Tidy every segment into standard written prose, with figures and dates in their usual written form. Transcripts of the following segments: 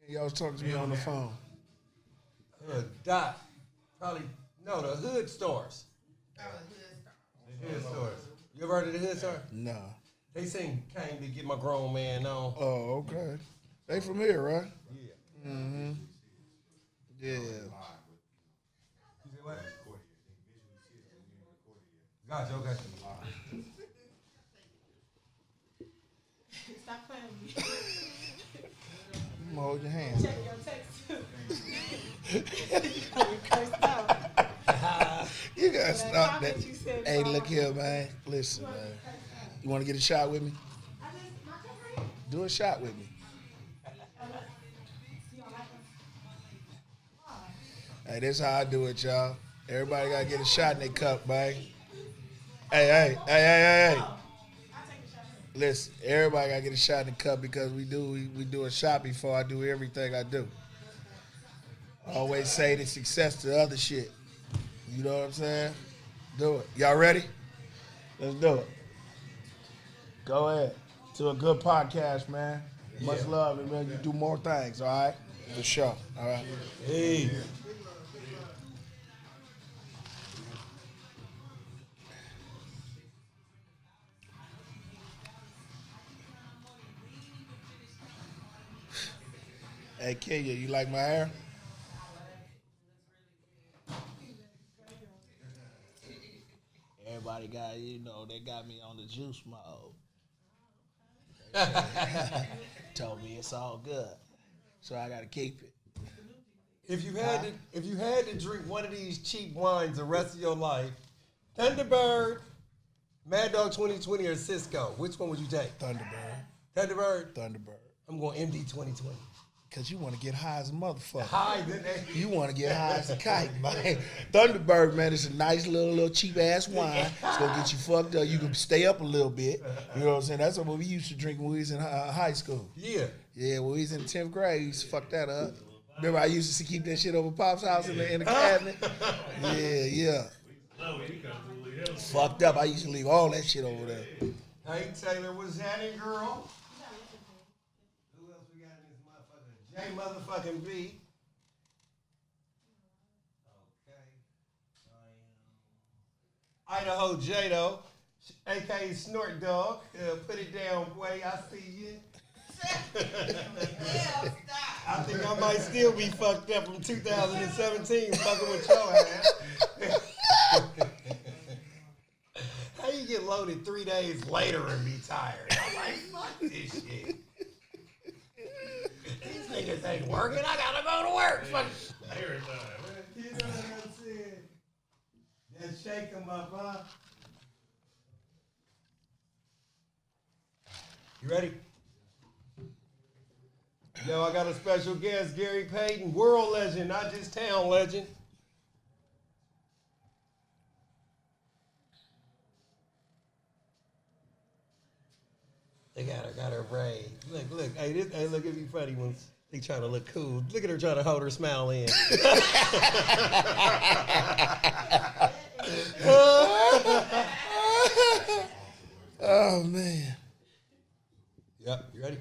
Y'all was talking to me on the phone. Dot. Probably, no, the Hood Stars. Oh, the Hood Stars. You ever heard of the Hood Stars? No. They sing Came to Get My Grown Man On. Oh, okay. They from here, right? Yeah. Mm-hmm. Yeah. You say what? Gotcha, okay. Stop playing with me. I'm gonna hold your hand. Check your text too. You cursed out. You gotta stop that. Hey, look here, man. Listen, man. You want to get a shot with me? Do a shot with me. Hey, this is how I do it, y'all. Everybody gotta get a shot in their cup, man. Hey. Listen, everybody gotta get a shot in the cup because we do a shot before I do everything I do. I always say the success to other shit. You know what I'm saying? Do it. Y'all ready? Let's do it. Go ahead. To a good podcast, man. Much love, and man, you do more things, all right? For sure, all right? Hey. Hey, Kenya, you like my hair? Everybody got, they got me on the juice mode. Told me it's all good, so I gotta keep it. If you had to drink one of these cheap wines the rest of your life, Thunderbird, Mad Dog 2020, or Cisco, which one would you take? Thunderbird. I'm going MD 2020. Because you want to get high as a motherfucker. High, you want to get high as a kite, man. Thunderbird, man, it's a nice little cheap-ass wine. It's going to get you fucked up. You can stay up a little bit. You know what I'm saying? That's what we used to drink when we was in high school. Yeah. Yeah, when we was in 10th grade, we used to fuck that up. Remember I used to keep that shit over Pop's house in the cabinet? Yeah. Fucked up. I used to leave all that shit over there. Hey, Taylor, what's happening, girl? J motherfucking B. Okay. Idaho J though, aka Snort Dog. Put it down, boy. I see you. I think I might still be fucked up from 2017 fucking with your ass. How you get loaded 3 days later and be tired? I'm like, fuck this shit. These niggas ain't working. I gotta go to work. Fuck. You know what I'm saying? Just shake them up, huh? You ready? Yo, I got a special guest, Gary Payton, world legend, not just town legend. They got her braid. Look. Hey, look, it'd be funny when they trying to look cool. Look at her trying to hold her smile in. Oh, man. Yep, you ready?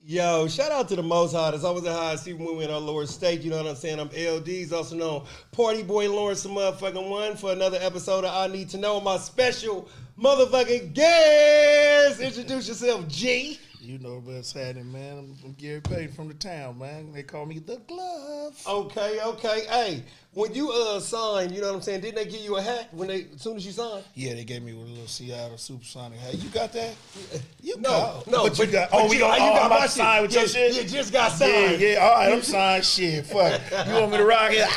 Yo, shout out to the Most Hottest. I was at High Steve when we went on Lower State. You know what I'm saying? I'm LD's, also known Party Boy Lawrence, the motherfucking one, for another episode of I Need to Know. My special motherfucking guest. Introduce yourself, G. You know what's happening, man. I'm Gary Payton from the town, man. They call me the Glove. Okay. Hey, when you signed, you know what I'm saying? Didn't they give you a hat as soon as you signed? Yeah, they gave me a little Seattle Supersonic hat. You got that? No. But you got. Oh, I'm about to sign with your shit. You just got signed. Yeah. All right, I'm signed. Shit, fuck. You want me to rock it?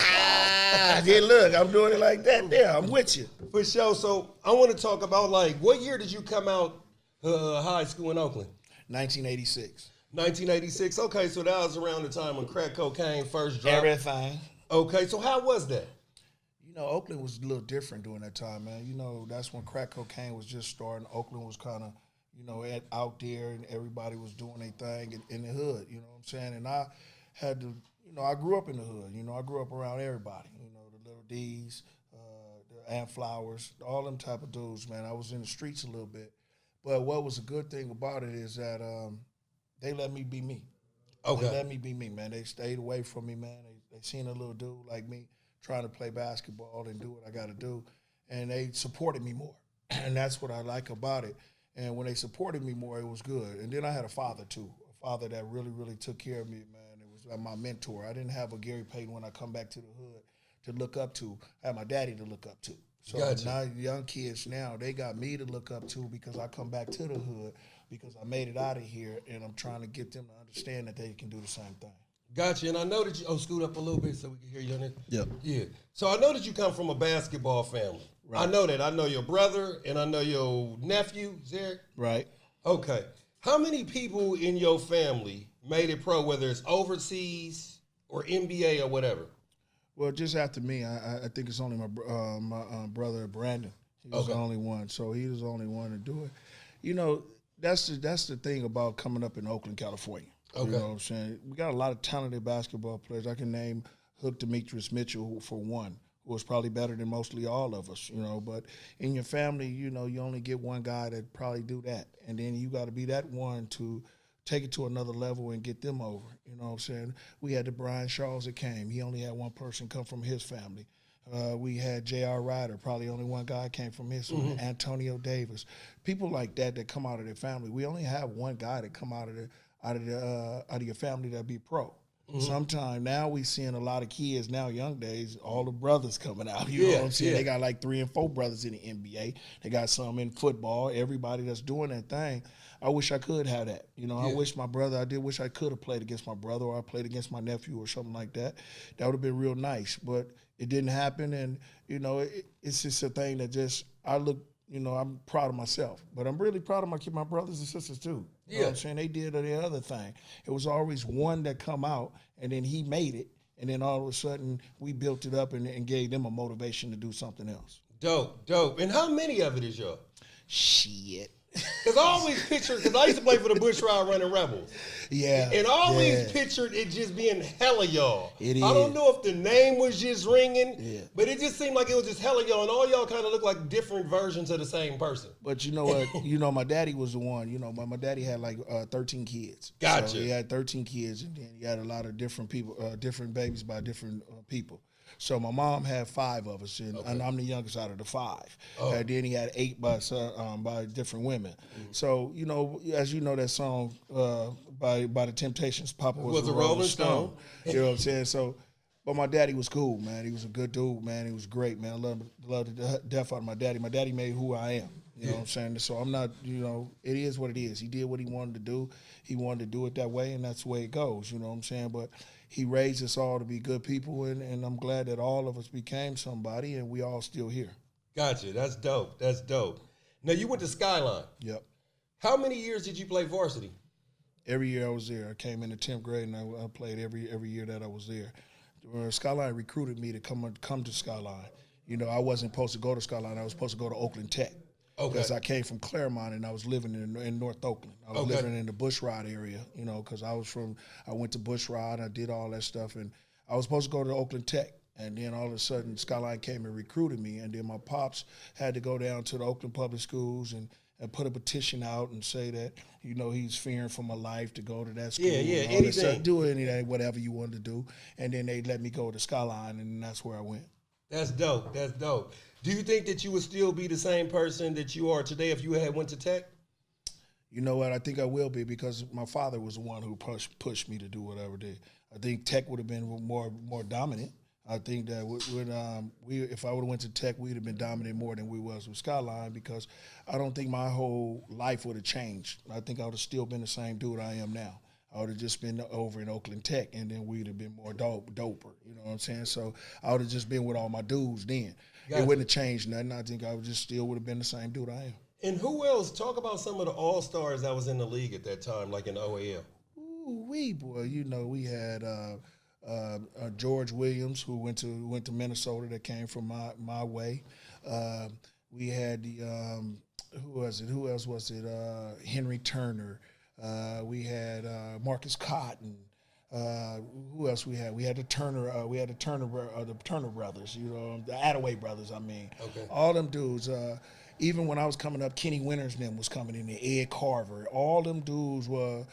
Yeah, look, I'm doing it like that. Yeah, I'm with you. For sure. So I want to talk about what year did you come out high school in Oakland? 1986. 1986. Okay, so that was around the time when crack cocaine first dropped. Everything. Okay, so how was that? You know, Oakland was a little different during that time, man. You know, that's when crack cocaine was just starting. Oakland was kind of, out there, and everybody was doing their thing in the hood. You know what I'm saying? And I had to, I grew up in the hood. I grew up around everybody. The little Deez, the Ant Flowers, all them type of dudes, man. I was in the streets a little bit. But what was a good thing about it is that they let me be me. Okay. They let me be me, man. They stayed away from me, man. They seen a little dude like me trying to play basketball and do what I got to do, and they supported me more. And that's what I like about it. And when they supported me more, it was good. And then I had a father, too, a father that really, really took care of me, man. It was like my mentor. I didn't have a Gary Payton when I come back to the hood to look up to. I had my daddy to look up to. So Gotcha. now young kids now, they got me to look up to because I come back to the hood because I made it out of here, and I'm trying to get them to understand that they can do the same thing. Gotcha. And I know that you, scoot up a little bit so we can hear you on it. Yep. Yeah. So I know that you come from a basketball family. Right. I know that. I know your brother and I know your nephew, Zeric. Right. Okay. How many people in your family made it pro, whether it's overseas or NBA or whatever? Well, just after me, I think it's only my brother Brandon. He was the only one, so he was the only one to do it. You know, that's the thing about coming up in Oakland, California. Okay. You know what I'm saying? We got a lot of talented basketball players. I can name Hook Demetrius Mitchell for one, who was probably better than mostly all of us, you know. But in your family, you know, you only get one guy that probably do that. And then you got to be that one to take it to another level and get them over. You know what I'm saying? We had the Brian Shaws that came. He only had one person come from his family. We had J.R. Ryder, probably only one guy came from his family. Antonio Davis. People like that come out of their family. We only have one guy that come out of your family that be pro. Sometimes now we seeing a lot of kids now, young days, all the brothers coming out. You know what I'm saying? They got like 3 and 4 brothers in the NBA. They got some in football. Everybody that's doing that thing. I wish I could have that. You know, I wish my brother, I did wish I could have played against my brother or I played against my nephew or something like that. That would have been real nice. But it didn't happen. And, you know, it's just a thing that just, you know, I'm proud of myself. But I'm really proud of my brothers and sisters too. You know what I'm saying? They did the other thing. It was always one that come out, and then he made it, and then all of a sudden we built it up and gave them a motivation to do something else. Dope. And how many of it is y'all? Shit. Because I always pictured, because I used to play for the Bush Ride Running Rebels. Yeah. And I always pictured it just being hella y'all. It is. I don't know if the name was just ringing, but it just seemed like it was just hella y'all, and all y'all kind of look like different versions of the same person. But you know what? You know, my daddy was the one. You know, my daddy had like 13 kids. Gotcha. So he had 13 kids, and then he had a lot of different people, different babies by different people. So my mom had 5 of us, and I'm the youngest out of the 5. And then he had 8 by different women. So, you know, as you know that song by the Temptations, Papa was a Rolling Stone. You know what I'm saying? So, but my daddy was cool, man. He was a good dude, man. He was great, man. I loved the death out of my daddy. My daddy made who I am. You know what I'm saying? So I'm not, you know, it is what it is. He did what he wanted to do. He wanted to do it that way, and that's the way it goes. You know what I'm saying? But he raised us all to be good people, and I'm glad that all of us became somebody, and we all still here. Gotcha. That's dope. Now, you went to Skyline. Yep. How many years did you play varsity? Every year I was there. I came in the 10th grade, and I played every year that I was there. Skyline recruited me to come to Skyline. You know, I wasn't supposed to go to Skyline. I was supposed to go to Oakland Tech. Because I came from Claremont and I was living in North Oakland. I was living in the Bushrod area, you know, because I went to Bushrod, I did all that stuff, and I was supposed to go to Oakland Tech. And then all of a sudden, Skyline came and recruited me, and then my pops had to go down to the Oakland Public Schools and put a petition out and say that, you know, he's fearing for my life to go to that school. Anything. Do anything, whatever you wanted to do. And then they let me go to Skyline, and that's where I went. That's dope. Do you think that you would still be the same person that you are today if you had went to Tech? You know what? I think I will be because my father was the one who pushed me to do whatever I did. I think Tech would have been more dominant. I think that if I would have went to Tech, we'd have been dominant more than we was with Skyline because I don't think my whole life would have changed. I think I would have still been the same dude I am now. I would have just been over in Oakland Tech, and then we'd have been more doper. You know what I'm saying? So I would have just been with all my dudes then. Gotcha. It wouldn't have changed nothing. I think I would just still would have been the same dude I am. And who else? Talk about some of the all-stars that was in the league at that time, like in the OAL. Ooh, boy. You know, we had George Williams, who went to Minnesota, that came from my way. We had who else was it? Henry Turner. We had Marcus Cotton. Who else we had? We had the Turner brothers. You know, the Attaway brothers. I mean, all them dudes. Even when I was coming up, Kenny Winters and them was coming in there, Ed Carver. All them dudes were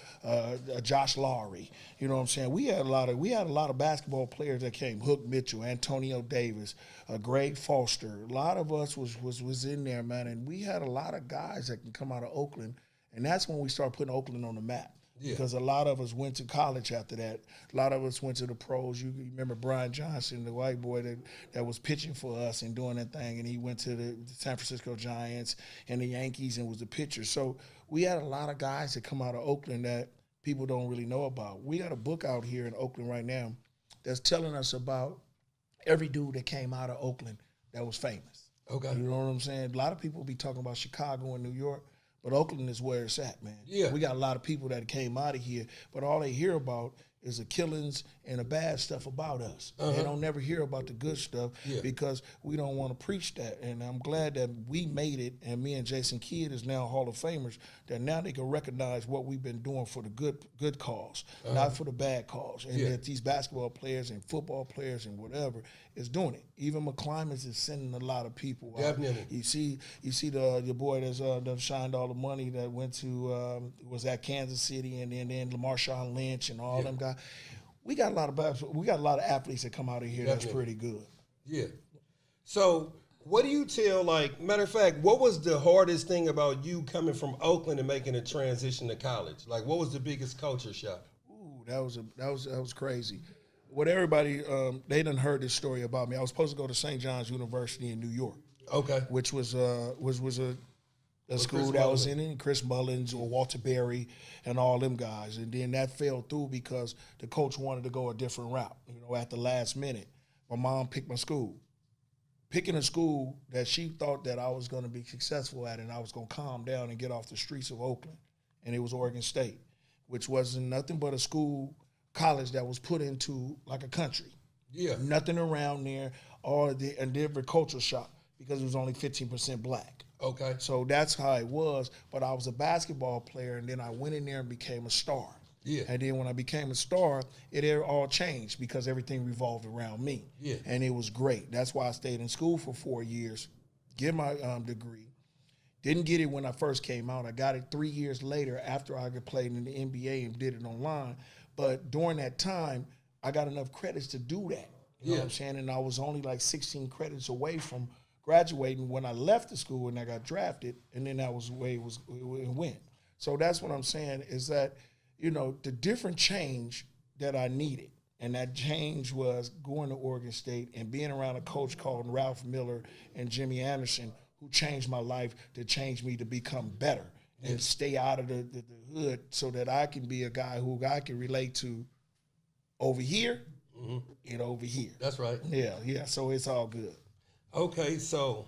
Josh Lowry. You know what I'm saying? We had a lot of basketball players that came. Hook Mitchell, Antonio Davis, Greg Foster. A lot of us was in there, man. And we had a lot of guys that can come out of Oakland. And that's when we started putting Oakland on the map. Yeah. Because a lot of us went to college after that. A lot of us went to the pros. You remember Brian Johnson, the white boy that was pitching for us and doing that thing, and he went to the San Francisco Giants and the Yankees and was a pitcher. So we had a lot of guys that come out of Oakland that people don't really know about. We got a book out here in Oakland right now that's telling us about every dude that came out of Oakland that was famous. Okay. You know what I'm saying? A lot of people be talking about Chicago and New York. But Oakland is where it's at, man. Yeah. We got a lot of people that came out of here, but all they hear about is the killings and the bad stuff about us. They don't never hear about the good stuff because we don't want to preach that. And I'm glad that we made it, and me and Jason Kidd is now Hall of Famers, that now they can recognize what we've been doing for the good cause, not for the bad cause. And that these basketball players and football players and whatever is doing it. Even McClimans is sending a lot of people out. Definitely. You see your boy that's that shined all the money that went to was at Kansas City, and then Marshawn Lynch and all them guys. We got a lot of athletes that come out of here that's pretty good. Yeah. So what do you tell, like, matter of fact, what was the hardest thing about you coming from Oakland and making a transition to college? Like, what was the biggest culture shock? Ooh, that was crazy. What everybody they done heard this story about me. I was supposed to go to St. John's University in New York. Okay. Which was a school that was in it, Chris Mullins or Walter Berry and all them guys. And then that fell through because the coach wanted to go a different route, at the last minute. My mom picked my school. Picking a school that she thought that I was going to be successful at and I was going to calm down and get off the streets of Oakland. And it was Oregon State, which wasn't nothing but a college that was put into like a country. Yeah. Nothing around there, and the culture shock because it was only 15% black. Okay. So that's how it was. But I was a basketball player, and then I went in there and became a star. Yeah. And then when I became a star, it all changed because everything revolved around me. Yeah. And it was great. That's why I stayed in school for 4 years, get my degree. Didn't get it when I first came out. I got it 3 years later after I had played in the NBA and did it online. But during that time, I got enough credits to do that. You know what I'm saying? And I was only like 16 credits away from graduating when I left the school and I got drafted, and then that was the way it went. So that's what I'm saying is that, the different change that I needed, and that change was going to Oregon State and being around a coach called Ralph Miller and Jimmy Anderson, who changed my life to change me to become better and stay out of the hood so that I can be a guy who I can relate to over here and over here. That's right. Yeah, so it's all good. Okay, so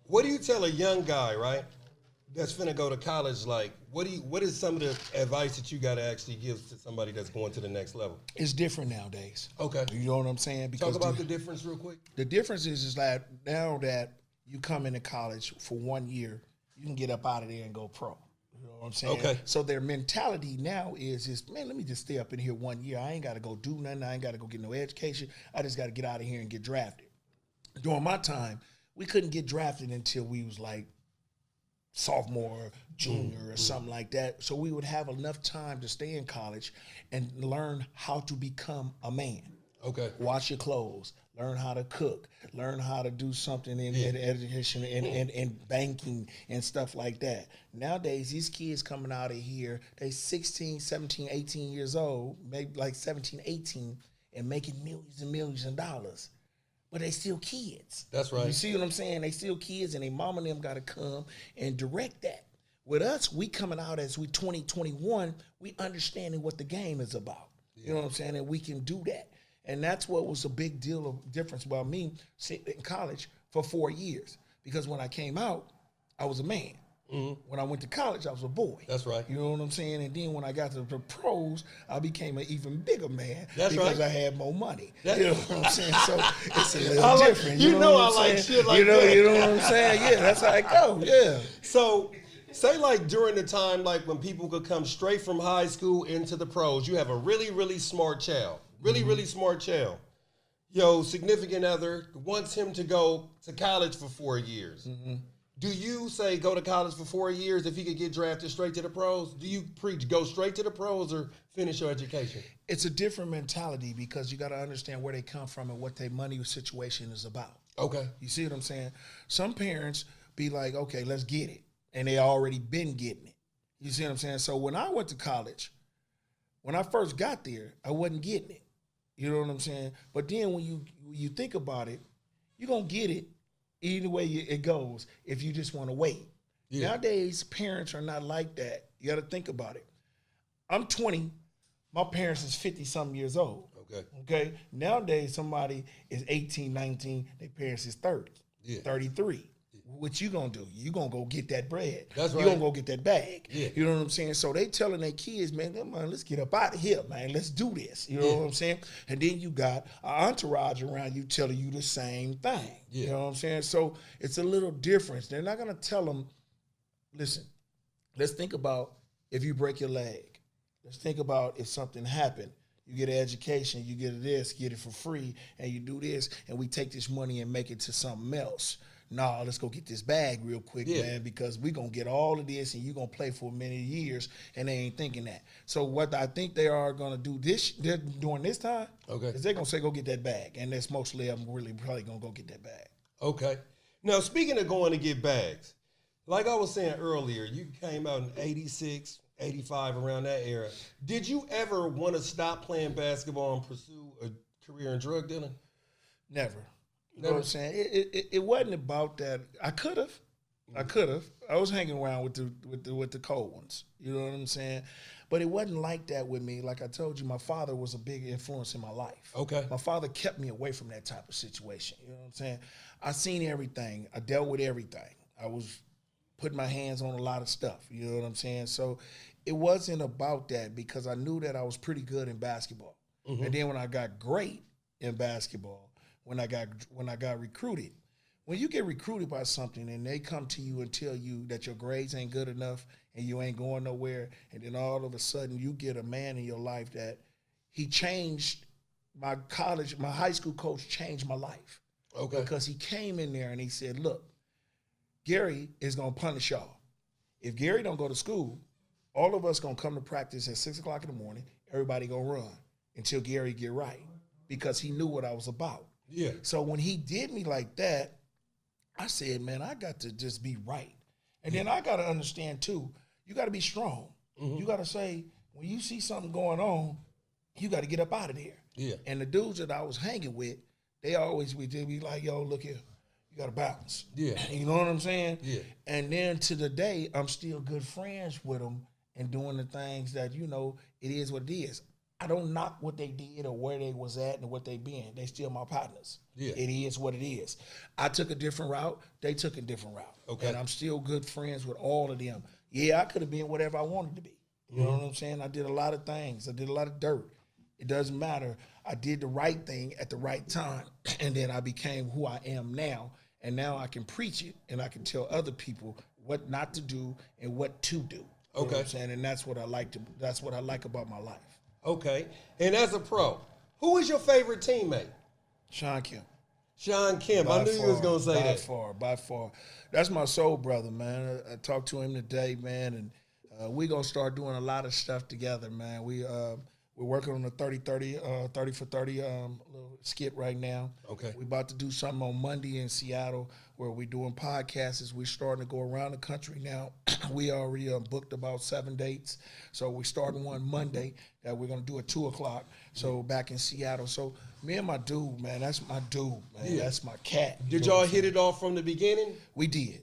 what do you tell a young guy, right, that's finna go to college? Like, what is some of the advice that you got to actually give to somebody that's going to the next level? It's different nowadays. Okay. You know what I'm saying? Because talk about the difference real quick. The difference is that now that you come into college for 1 year, you can get up out of there and go pro. You know what I'm saying? Okay. So their mentality now is, man, let me just stay up in here 1 year. I ain't got to go do nothing. I ain't got to go get no education. I just got to get out of here and get drafted. During my time, we couldn't get drafted until we was like sophomore, junior, or something like that. So we would have enough time to stay in college and learn how to become a man. Okay. Wash your clothes, learn how to cook, learn how to do something in education and banking and stuff like that. Nowadays, these kids coming out of here, they 16, 17, 18 years old, maybe like 17, 18, and making millions and millions of dollars. But they still kids. That's right. You see what I'm saying? They still kids, and their mom and them got to come and direct that. With us, we coming out as we 2021, we understanding what the game is about. Yeah. You know what I'm saying? And we can do that. And that's what was a big deal of difference about me sitting in college for 4 years. Because when I came out, I was a man. Mm-hmm. When I went to college, I was a boy. That's right. You know what I'm saying? And then when I got to the pros, I became an even bigger man. That's because I had more money. You know what I'm saying? So it's a little different. You know I like shit like that. You know what I'm saying? Yeah, that's how it goes. Yeah. So Say like during the time like when people could come straight from high school into the pros, you have a really, really smart child. Really smart child. Yo, significant other wants him to go to college for 4 years. Do you say go to college for 4 years if he could get drafted straight to the pros? Do you preach go straight to the pros or finish your education? It's a different mentality because you got to understand where they come from and what their money situation is about. Okay. You see what I'm saying? Some parents be like, okay, let's get it. And they already been getting it. You see what I'm saying? So when I went to college, when I first got there, I wasn't getting it. You know what I'm saying? But then when you think about it, you're going to get it either way it goes if you just want to wait. Yeah. Nowadays, parents are not like that. You got to think about it. I'm 20. My parents is 50-something years old. Okay? Nowadays, somebody is 18, 19. Their parents is 30, 33. What you gonna do? You gonna go get that bread. That's right. You gonna go get that bag. Yeah. You know what I'm saying? So they telling their kids, man, let's get up out of here, man. Let's do this. You know what I'm saying? And then you got an entourage around you telling you the same thing. You know what I'm saying? So it's a little difference. They're not gonna tell them, listen, let's think about if you break your leg. Let's think about if something happened. You get an education, you get this, get it for free, and you do this, and we take this money and make it to something else. Nah, let's go get this bag real quick, man, because we're going to get all of this and you're going to play for many years, and they ain't thinking that. So what I think they are going to do during this time is they're going to say, go get that bag. And that's mostly I'm really probably going to go get that bag. Okay. Now, speaking of going to get bags, like I was saying earlier, you came out in 86, 85, around that era. Did you ever want to stop playing basketball and pursue a career in drug dealing? Never. You know what I'm saying? It wasn't about that. I could have. I was hanging around with the cold ones. You know what I'm saying? But it wasn't like that with me. Like I told you, my father was a big influence in my life. Okay. My father kept me away from that type of situation. You know what I'm saying? I seen everything. I dealt with everything. I was putting my hands on a lot of stuff. You know what I'm saying? So it wasn't about that because I knew that I was pretty good in basketball. And then when I got great in basketball, when I got recruited. When you get recruited by something and they come to you and tell you that your grades ain't good enough and you ain't going nowhere, and then all of a sudden you get a man in your life that he changed my high school coach changed my life. Okay. Because he came in there and he said, look, Gary is going to punish y'all. If Gary don't go to school, all of us going to come to practice at 6 o'clock in the morning. Everybody going to run until Gary get right because he knew what I was about. Yeah. So when he did me like that, I said, man, I got to just be right. And then I got to understand, too, you got to be strong. You got to say, when you see something going on, you got to get up out of there. Yeah. And the dudes that I was hanging with, they always would be like, yo, look here, you got to bounce. Yeah. You know what I'm saying? Yeah. And then to the day, I'm still good friends with them and doing the things that, you know, it is what it is. I don't knock what they did or where they was at and what they been. They still my partners. Yeah. It is what it is. I took a different route. They took a different route. Okay. And I'm still good friends with all of them. Yeah, I could have been whatever I wanted to be. You know what I'm saying? I did a lot of things. I did a lot of dirt. It doesn't matter. I did the right thing at the right time. And then I became who I am now. And now I can preach it and I can tell other people what not to do and what to do. Okay. You know what I'm saying? And that's what I like about my life. Okay. And as a pro, who is your favorite teammate? Sean Kemp. Sean Kemp. I knew you was going to say that. By far. That's my soul brother, man. I talked to him today, man, and we're going to start doing a lot of stuff together, man. We're working on the 30 for 30 little skit right now. Okay. We're about to do something on Monday in Seattle where we're doing podcasts. We're starting to go around the country now. We already booked about 7 dates. So we're starting one Monday that we're going to do at 2 o'clock. So back in Seattle. So me and my dude, man, that's my dude, man. Yeah. That's my cat. Did y'all hit it off from the beginning? We did.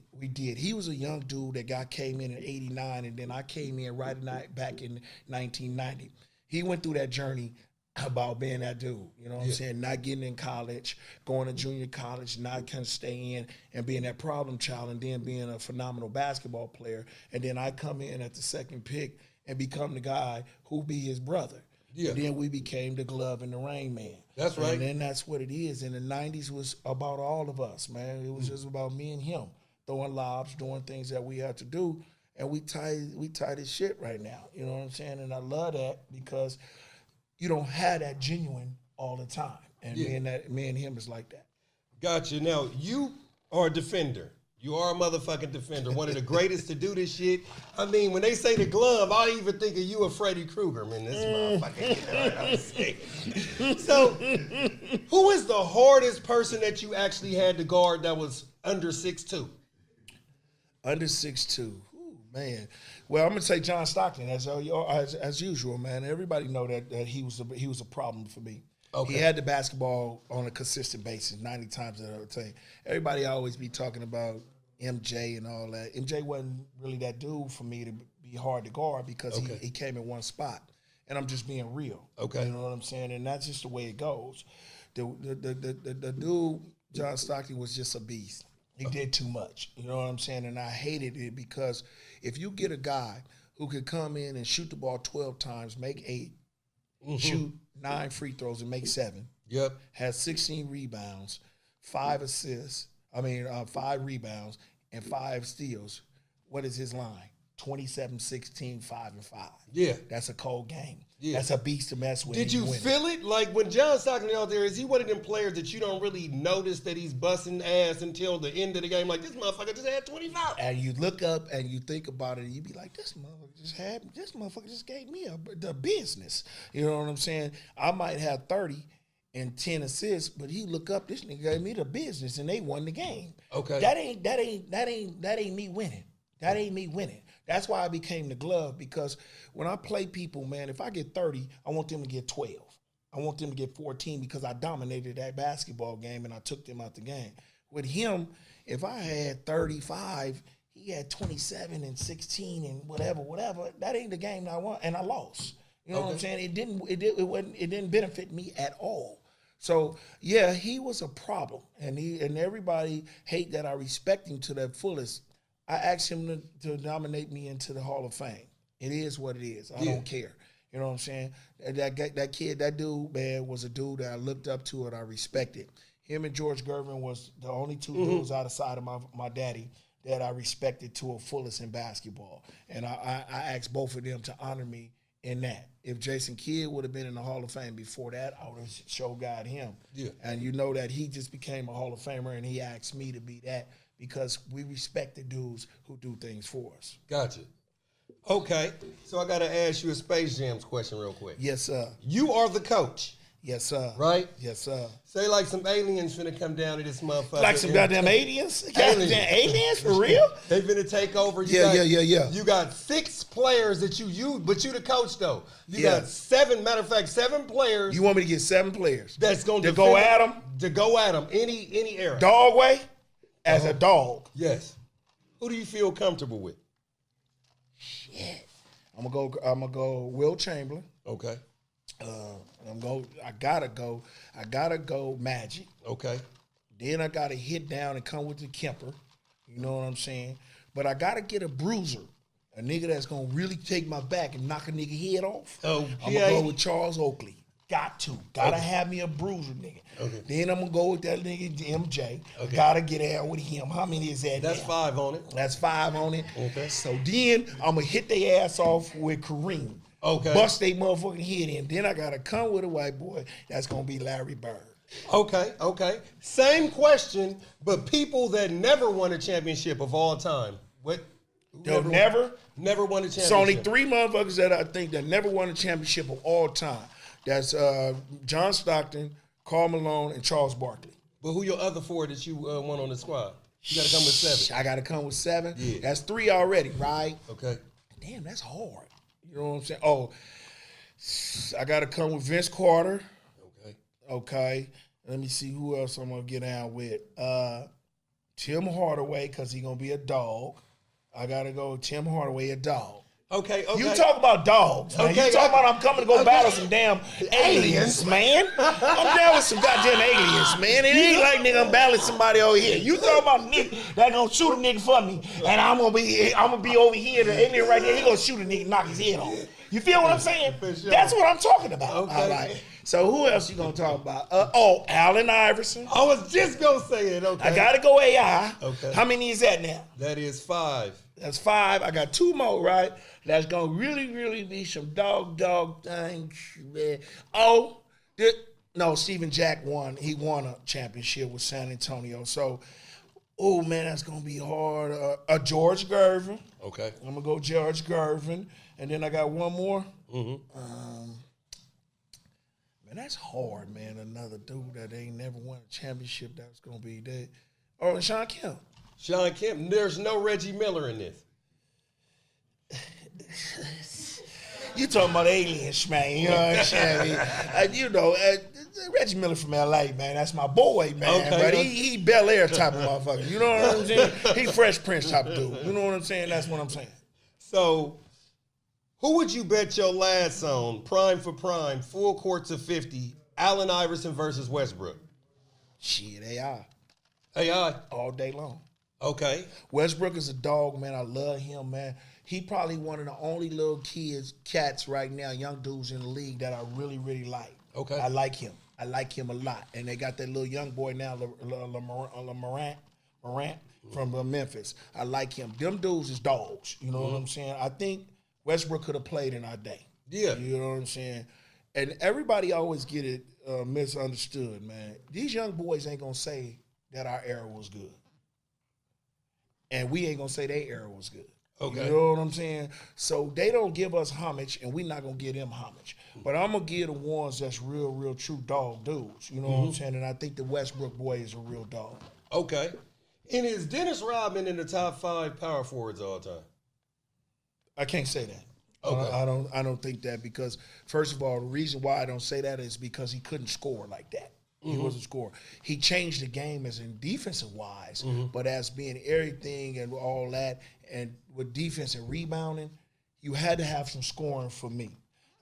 He was a young dude that came in 89, and then I came in back in 1990. He went through that journey about being that dude, you know what I'm saying? Not getting in college, going to junior college, not kind of staying in and being that problem child and then being a phenomenal basketball player. And then I come in at the second pick and become the guy who be his brother. Yeah. And then we became the glove and the rain man. That's right. And then that's what it is. And the 90s was about all of us, man. It was just about me and him, throwing lobs, doing things that we had to do. and we tight as shit right now. You know what I'm saying? And I love that because you don't have that genuine all the time. And me and him is like that. Gotcha. Now, you are a defender. You are a motherfucking defender. One of the greatest to do this shit. I mean, when they say the glove, I even think of you a Freddy Krueger. Man, this motherfucker. You know what I'm saying? So, who is the hardest person that you actually had to guard that was under 6'2"? Under 6'2". Ooh, man. Well, I'm gonna say John Stockton as usual, man. Everybody know that he was a problem for me. Okay. He had the basketball on a consistent basis, 90 times out of 10. Everybody always be talking about MJ and all that. MJ wasn't really that dude for me to be hard to guard because he came in one spot. And I'm just being real. Okay. You know what I'm saying? And that's just the way it goes. The dude, John Stockton, was just a beast. He did too much. You know what I'm saying? And I hated it because if you get a guy who could come in and shoot the ball 12 times, make 8, shoot 9 free throws and make 7. Yep. Has 16 rebounds, 5 assists. 5 rebounds and 5 steals. What is his line? 27, 16, 5, and 5. Yeah. That's a cold game. Yeah. That's a beast to mess with. Did you feel it? Like when John Stockton out there, is he one of them players that you don't really notice that he's busting ass until the end of the game? Like, this motherfucker just had 25. And you look up and you think about it and you be like, this motherfucker just gave me the business. You know what I'm saying? I might have 30 and 10 assists, but he look up, this nigga gave me the business and they won the game. Okay. That ain't me winning. That ain't me winning. That's why I became the glove, because when I play people, man, if I get 30, I want them to get 12. I want them to get 14 because I dominated that basketball game and I took them out the game. With him, if I had 35, he had 27 and 16 and whatever. That ain't the game that I want, and I lost. You know what I'm saying? It didn't benefit me at all. So yeah, he was a problem, and everybody hate that I respect him to the fullest. I asked him to nominate me into the Hall of Fame. It is what it is. I don't care. You know what I'm saying? That dude, man, was a dude that I looked up to and I respected. Him and George Gervin was the only two dudes outside of my daddy that I respected to a fullest in basketball. And I asked both of them to honor me in that. If Jason Kidd would have been in the Hall of Fame before that, I would have showed God him. Yeah. And you know that he just became a Hall of Famer, and he asked me to be that because we respect the dudes who do things for us. Gotcha. Okay, so I got to ask you a Space Jams question real quick. Yes, sir. You are the coach. Yes, sir. Right? Yes, sir. Say like some aliens finna come down to this motherfucker. Like some goddamn aliens? Goddamn aliens, for real? They finna take over. Yeah. You got 6 players that you use, but you the coach though. You got 7, matter of fact, 7 players. You want me to get 7 players? That's going to go at them? To go at them, any era. Dog way? As a dog. Yes. Who do you feel comfortable with? Shit. I'm gonna go Will Chamberlain. Okay. I gotta go Magic. Okay. Then I gotta hit down and come with the Kemper. You know what I'm saying? But I gotta get a bruiser, a nigga that's gonna really take my back and knock a nigga head off. Oh, I'm gonna go with Charles Oakley. Gotta have me a bruiser, nigga. Okay. Then I'm gonna go with that nigga MJ. Okay. Gotta get out with him. How many is that? That's now? 5 on it. That's 5 on it. Okay. So then I'm gonna hit their ass off with Kareem. Okay. Bust they motherfucking head in. Then I gotta come with a white boy. That's gonna be Larry Bird. Okay. Same question, but people that never won a championship of all time. What? They'll never won a championship. It's only 3 motherfuckers that I think that never won a championship of all time. That's John Stockton, Karl Malone, and Charles Barkley. But who your other 4 that you want on the squad? You got to come with 7. I got to come with 7? Yeah. That's 3 already, right? Okay. Damn, that's hard. You know what I'm saying? Oh, I got to come with Vince Carter. Okay. Let me see who else I'm going to get down with. Tim Hardaway, because he's going to be a dog. I got to go with Tim Hardaway, a dog. Okay. You talk about dogs, man. You talk about I'm coming to go battle some damn aliens, man. I'm down with some goddamn aliens, man. It ain't like nigga I'm battling somebody over here. You talking about a nigga that gonna shoot a nigga for me, and I'm gonna be over here. The alien right there, he gonna shoot a nigga, knock his head off. You feel what I'm saying? Sure. That's what I'm talking about. Okay. All right. So who else you gonna talk about? Allen Iverson. I was just gonna say it. Okay. I gotta go AI. Okay. How many is that now? That is 5. That's 5. I got 2 more, right? That's gonna really, really be some dog things, man. No, Steven Jack won. He won a championship with San Antonio. So, oh man, that's gonna be hard. George Gervin. Okay. I'm gonna go George Gervin, and then I got one more. Man, that's hard, man. Another dude that ain't never won a championship. That's gonna be that. Oh, and Sean Kemp. Sean Kemp. There's no Reggie Miller in this. You talking about aliens, man? You know what I'm saying? Reggie Miller from L.A., man. That's my boy, man. Okay. But he Bel Air type of motherfucker. You know what I'm saying? He Fresh Prince type of dude. You know what I'm saying? That's what I'm saying. So, who would you bet your last on? Prime for prime, full courts of 50. Allen Iverson versus Westbrook. Shit, AI. AI. All day long. Okay. Westbrook is a dog, man. I love him, man. He probably one of the only little cats right now, young dudes in the league that I really, really like. Okay. I like him. I like him a lot. And they got that little young boy now, Morant from Memphis. I like him. Them dudes is dogs. You know what I'm saying? I think Westbrook could have played in our day. Yeah. You know what I'm saying? And everybody always get it misunderstood, man. These young boys ain't going to say that our era was good. And we ain't going to say their era was good. Okay. You know what I'm saying? So they don't give us homage, and we're not going to give them homage. But I'm going to give the ones that's real, real true dog dudes. You know what I'm saying? And I think the Westbrook boy is a real dog. Okay. And is Dennis Rodman in the top 5 power forwards all time? I can't say that. Okay. I don't think that because, first of all, the reason why I don't say that is because he couldn't score like that. He wasn't scorer. He changed the game as in defensive wise, but as being everything and all that, and with defense and rebounding, you had to have some scoring for me.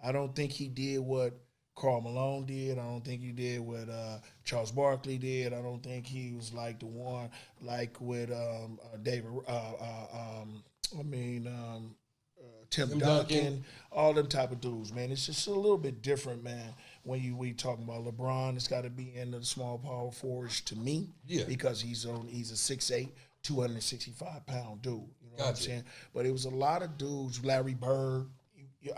I don't think he did what Karl Malone did. I don't think he did what Charles Barkley did. I don't think he was like the one like with Tim Duncan, all them type of dudes, man. It's just a little bit different, man. When we talking about LeBron, it's got to be in the small power forwards to me, because he's a 6'8", 265-pound dude. You know what I'm saying? But it was a lot of dudes. Larry Bird,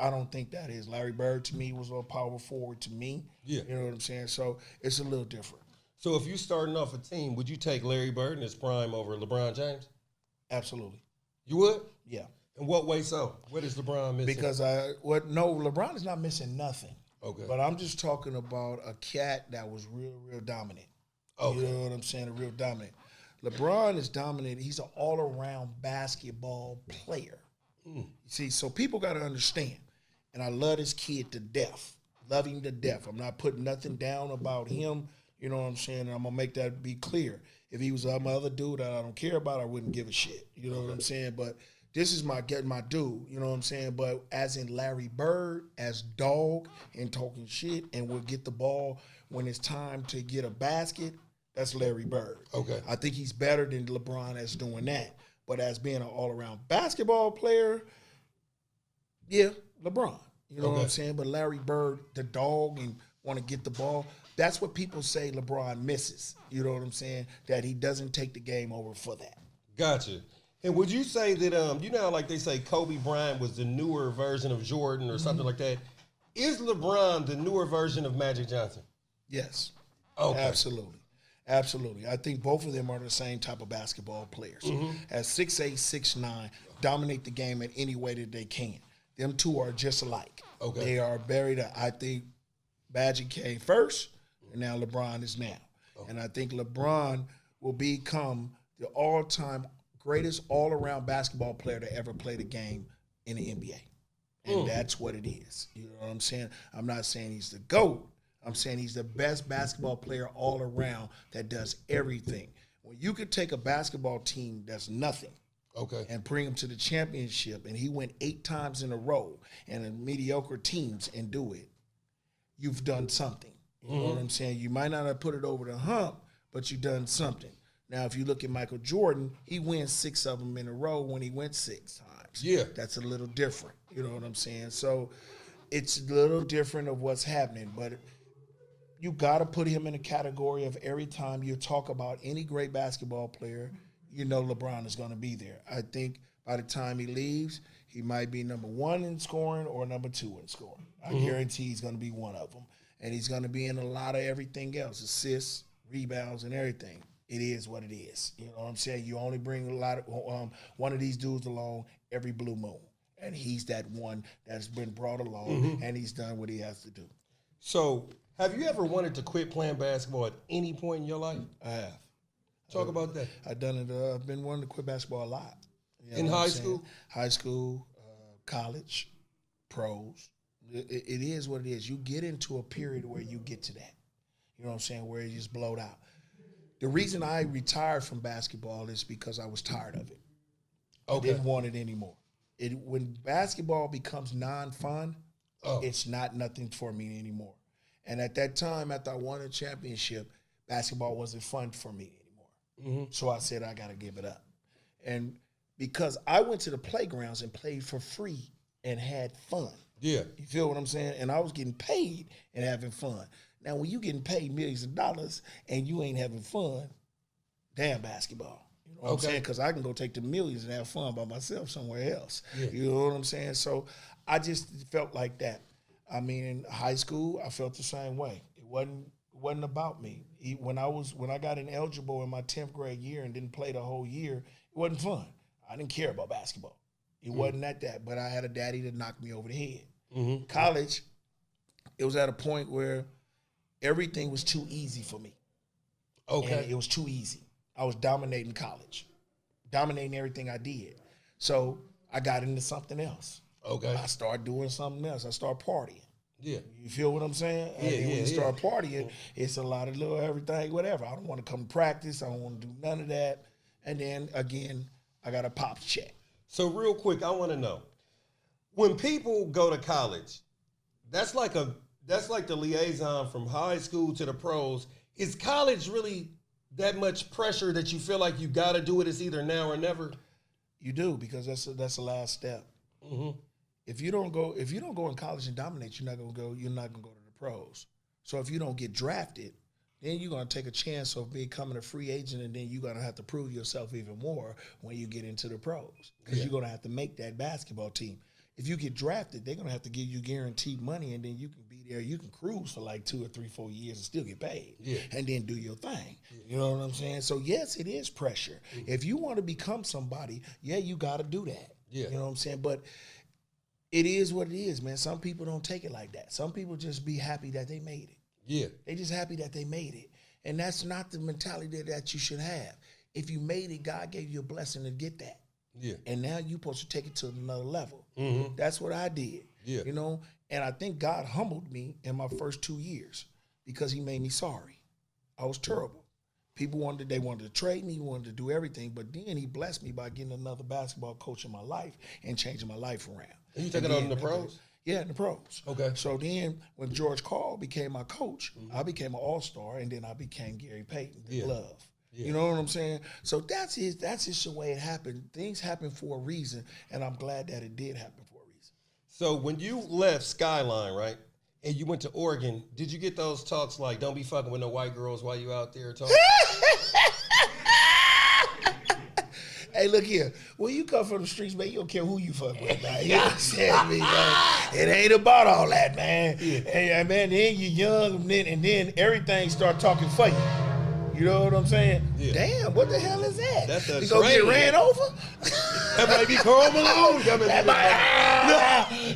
I don't think that is. Larry Bird to me was a power forward to me. Yeah, you know what I'm saying? So it's a little different. So if you starting off a team, would you take Larry Bird in his prime over LeBron James? Absolutely. You would? Yeah. In what way so? What is LeBron missing? Because LeBron is not missing nothing. Okay. But I'm just talking about a cat that was real, real dominant. Okay. You know what I'm saying? A real dominant. LeBron is dominant. He's an all-around basketball player. You see, so people got to understand. And I love this kid to death. Love him to death. I'm not putting nothing down about him. You know what I'm saying? And I'm going to make that be clear. If he was some other dude that I don't care about, I wouldn't give a shit. You know what I'm saying? But this is my dude, you know what I'm saying? But as in Larry Bird, as dog and talking shit and will get the ball when it's time to get a basket, that's Larry Bird. Okay. I think he's better than LeBron as doing that. But as being an all-around basketball player, yeah, LeBron. You know what I'm saying? But Larry Bird, the dog, and want to get the ball, that's what people say LeBron misses. You know what I'm saying? That he doesn't take the game over for that. Gotcha. And would you say that, you know how like they say Kobe Bryant was the newer version of Jordan or something like that? Is LeBron the newer version of Magic Johnson? Yes. Okay. Absolutely. Absolutely. I think both of them are the same type of basketball players. At 6'8", 6'9", dominate the game in any way that they can. Them two are just alike. Okay. They are buried. I think Magic came first, and now LeBron is now. Okay. And I think LeBron will become the all-time greatest all-around basketball player to ever play the game in the NBA. And that's what it is. You know what I'm saying? I'm not saying he's the GOAT. I'm saying he's the best basketball player all around that does everything. When you could take a basketball team that's nothing and bring them to the championship, and he went 8 times in a row and in mediocre teams and do it, you've done something. You know what I'm saying? You might not have put it over the hump, but you've done something. Now, if you look at Michael Jordan, he wins 6 of them in a row when he went 6 times. Yeah. That's a little different. You know what I'm saying? So it's a little different of what's happening. But you got to put him in a category of every time you talk about any great basketball player, you know LeBron is going to be there. I think By the time he leaves, he might be number 1 in scoring or number 2 in scoring. I guarantee he's going to be one of them. And he's going to be in a lot of everything else, assists, rebounds, and everything. It is what it is. You know what I'm saying? You only bring a lot of one of these dudes along every blue moon. And he's that one that's been brought along, and he's done what he has to do. So, have you ever wanted to quit playing basketball at any point in your life? I have. Talk about that. I've done it. I've been wanting to quit basketball a lot. You know In what I'm high saying? school? High school, college, pros. It is what it is. You get into a period where you get to that. You know what I'm saying? Where you just blowed out. The reason I retired from basketball is because I was tired of it. I didn't want it anymore. When basketball becomes non-fun, it's not nothing for me anymore. And at that time, after I won a championship, basketball wasn't fun for me anymore. So I said, I got to give it up. And because I went to the playgrounds and played for free and had fun. Yeah. You feel what I'm saying? And I was getting paid and having fun. Now, when you getting paid millions of dollars and you ain't having fun, damn basketball. You know what I'm saying? Because I can go take the millions and have fun by myself somewhere else. Yeah. You know what I'm saying? So I just felt like that. I mean, in high school, I felt the same way. It wasn't about me. When I got ineligible in my 10th grade year and didn't play the whole year, it wasn't fun. I didn't care about basketball. It wasn't that, but I had a daddy that knocked me over the head. College, it was at a point where everything was too easy for me. And it was too easy. I was dominating college, dominating everything I did. So I got into something else. I started doing something else. I started partying. Yeah. You feel what I'm saying? And when you start partying, it's a lot of little everything, whatever. I don't want to come to practice. I don't want to do none of that. And then, again, I got a pops check. So real quick, I want to know, when people go to college, that's like the liaison from high school to the pros. Is college really that much pressure that you feel like you got to do it? It's either now or never? You do, because that's the last step. If you don't go in college and dominate, you're not gonna go to the pros. So if you don't get drafted, then you're gonna take a chance of becoming a free agent, and then you're gonna have to prove yourself even more when you get into the pros, because you're gonna have to make that basketball team. If you get drafted, they're gonna have to give you guaranteed money, and then you can be there. You can cruise for like 2 or 3, 4 years and still get paid, and then do your thing. You know what I'm saying? So yes, it is pressure. If you want to become somebody, you got to do that. You know what I'm saying? But it is what it is, man. Some people don't take it like that. Some people just be happy that they made it. They just happy that they made it. And that's not the mentality that you should have. If you made it, God gave you a blessing to get that. And now you're supposed to take it to another level. That's what I did. You know, and I think God humbled me in my first 2 years because he made me sorry. I was terrible. People wanted to trade me, wanted to do everything, but then he blessed me by getting another basketball coach in my life and changing my life around. And you took it on in the pros? Yeah, in the pros. So then when George Karl became my coach, I became an all-star, and then I became Gary Payton, the glove. You know what I'm saying? So that's just the way it happened. Things happen for a reason, and I'm glad that it did happen for a reason. So when you left Skyline, right, and you went to Oregon, did you get those talks like, don't be fucking with no white girls while you out there talking? Hey, look here. When you come from the streets, man, you don't care who you fuck with, man. You understand me, man? It ain't about all that, man. And man, then you're young, and then everything start talking for you. You know what I'm saying? Damn, what the hell is that? That's a you gonna get ran over? That might be Karl Malone coming.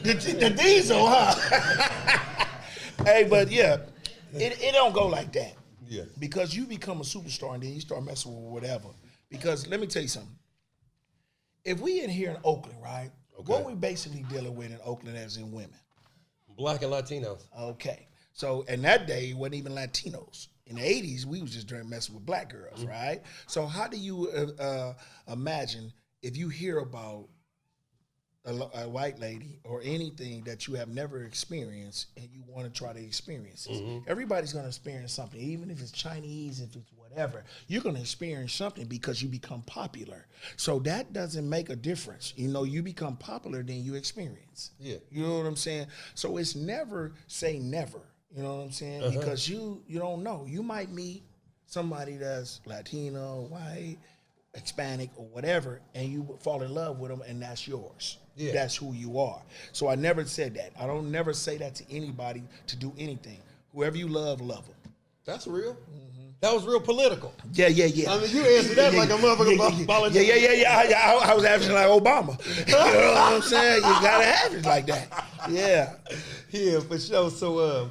The Diesel, huh? Hey, but it don't go like that. Because you become a superstar and then you start messing with whatever. Because let me tell you something. If we in here in Oakland, right? What we basically dealing with in Oakland as in women? Black and Latinos. Okay. So in that day, it wasn't even Latinos. In the 80s, we was just messing with black girls, right? So how do you imagine if you hear about a white lady or anything that you have never experienced and you want to try to experience it? Everybody's going to experience something, even if it's Chinese, if it's whatever. You're going to experience something because you become popular. So that doesn't make a difference. You know, you become popular, then you experience. You know what I'm saying? So it's never say never. You know what I'm saying? Because you don't know. You might meet somebody that's Latino, white, Hispanic or whatever, and you fall in love with them, and that's yours. Yeah. That's who you are. So I never said that. I don't never say that to anybody to do anything. Whoever you love them. That's real. That was real political. Yeah. I mean, you answered that like a motherfucking politician. Yeah. I was answering like Obama. You know what I'm saying? You gotta have it like that. Yeah. Yeah, for sure. So,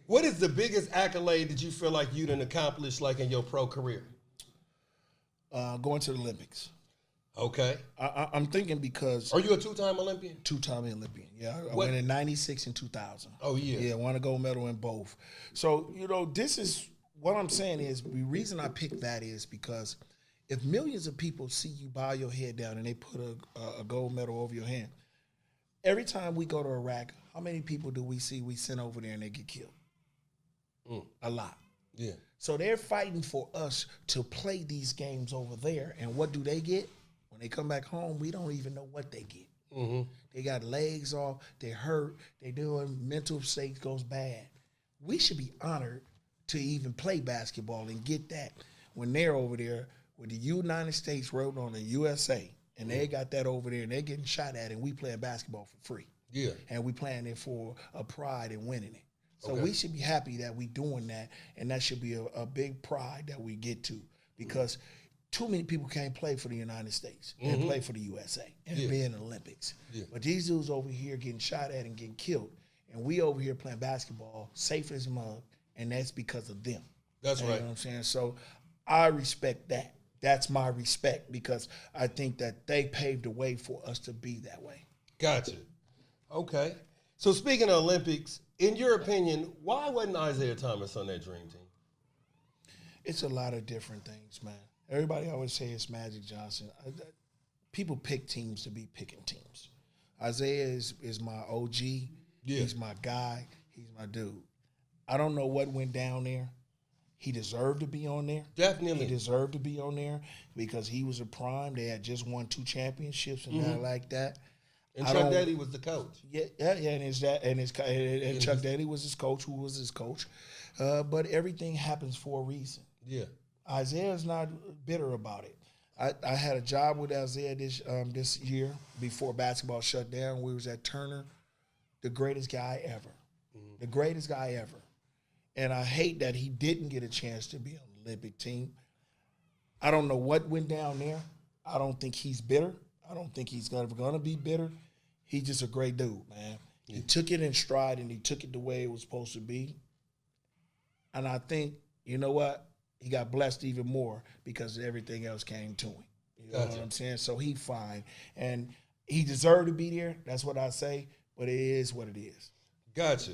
what is the biggest accolade that you feel like you done accomplished, like in your pro career? Going to the Olympics. Okay. I'm thinking because Are you a two-time Olympian? Two-time Olympian. Yeah, I went in '96 and 2000. Oh yeah. Yeah, won a gold medal in both. So this is what I'm saying is the reason I picked that is because if millions of people see you bow your head down and they put a gold medal over your hand, every time we go to Iraq, how many people do we see we send over there and they get killed? A lot. Yeah. So they're fighting for us to play these games over there, and what do they get? When they come back home, we don't even know what they get. Mm-hmm. They got legs off, they hurt, they doing mental state goes bad. We should be honored to even play basketball and get that when they're over there with the United States wrote on the USA, and they got that over there and they're getting shot at, and we playing basketball for free. Yeah. And we playing it for a pride in winning it. So Okay. we should be happy that we doing that, and that should be a big pride that we get to, because too many people can't play for the United States and play for the USA and be in the Olympics. Yeah. But these dudes over here getting shot at and getting killed, and we over here playing basketball safe as mug, and that's because of them. That's You right. know what I'm saying? So I respect that. That's my respect, because I think that they paved the way for us to be that way. Gotcha. Okay. So speaking of Olympics, in your opinion, why wasn't Isaiah Thomas on that dream team? It's a lot of different things, man. Everybody always say it's Magic Johnson. People pick teams to be picking teams. Isaiah is my OG. Yeah. He's my guy. He's my dude. I don't know what went down there. He deserved to be on there. Definitely. He deserved to be on there because he was a prime. They had just won 2 championships and that like that. And I Chuck don't- Daly was the coach. Yeah, and his dad and Chuck Daly was his coach, who was his coach. But everything happens for a reason. Yeah. Isaiah's not bitter about it. I had a job with Isaiah this year before basketball shut down. We was at Turner, the greatest guy ever, the greatest guy ever. And I hate that he didn't get a chance to be on the Olympic team. I don't know what went down there. I don't think he's bitter. I don't think he's going to be bitter. He's just a great dude, man. He took it in stride, and he took it the way it was supposed to be. And I think, you know what? He got blessed even more because everything else came to him. You know what I'm saying? So he fine. And he deserved to be there. That's what I say. But it is what it is. Gotcha.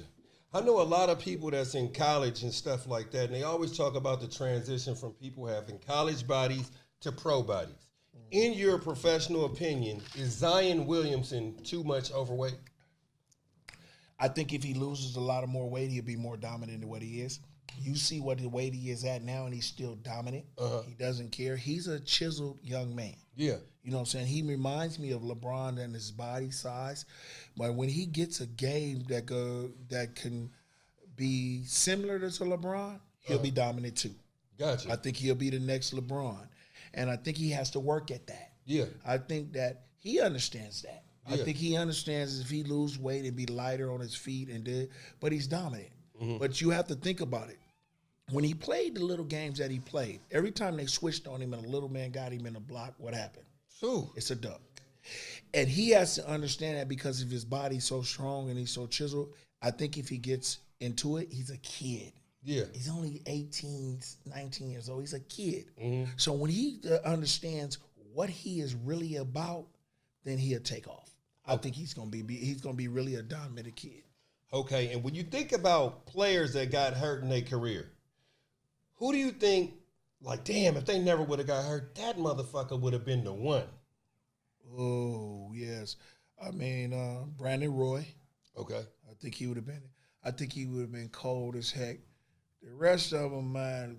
I know a lot of people that's in college and stuff like that, and they always talk about the transition from people having college bodies to pro bodies. In your professional opinion, is Zion Williamson too much overweight? I think if he loses a lot of more weight, he'll be more dominant than what he is. You see what the weight he is at now, and he's still dominant. He doesn't care. He's a chiseled young man. Yeah. You know what I'm saying? He reminds me of LeBron and his body size. But when he gets a game that can be similar to LeBron, he'll be dominant too. Gotcha. I think he'll be the next LeBron. And I think he has to work at that. Yeah. I think that he understands that. I Yeah. think he understands if he lose weight and be lighter on his feet, but he's dominant. But you have to think about it. When he played the little games that he played, every time they switched on him and a little man got him in a block, what happened? True. It's a dunk. And he has to understand that because of his body so strong and he's so chiseled. I think if he gets into it, he's a kid. Yeah. He's only 18, 19 years old. He's a kid. So when he understands what he is really about, then he'll take off. I think he's gonna be really a dominant kid. Okay, and when you think about players that got hurt in their career, who do you think, like, damn, if they never would have got hurt, that motherfucker would have been the one? Oh, yes. I mean, Brandon Roy. Okay. I think he would have been cold as heck. The rest of them, man,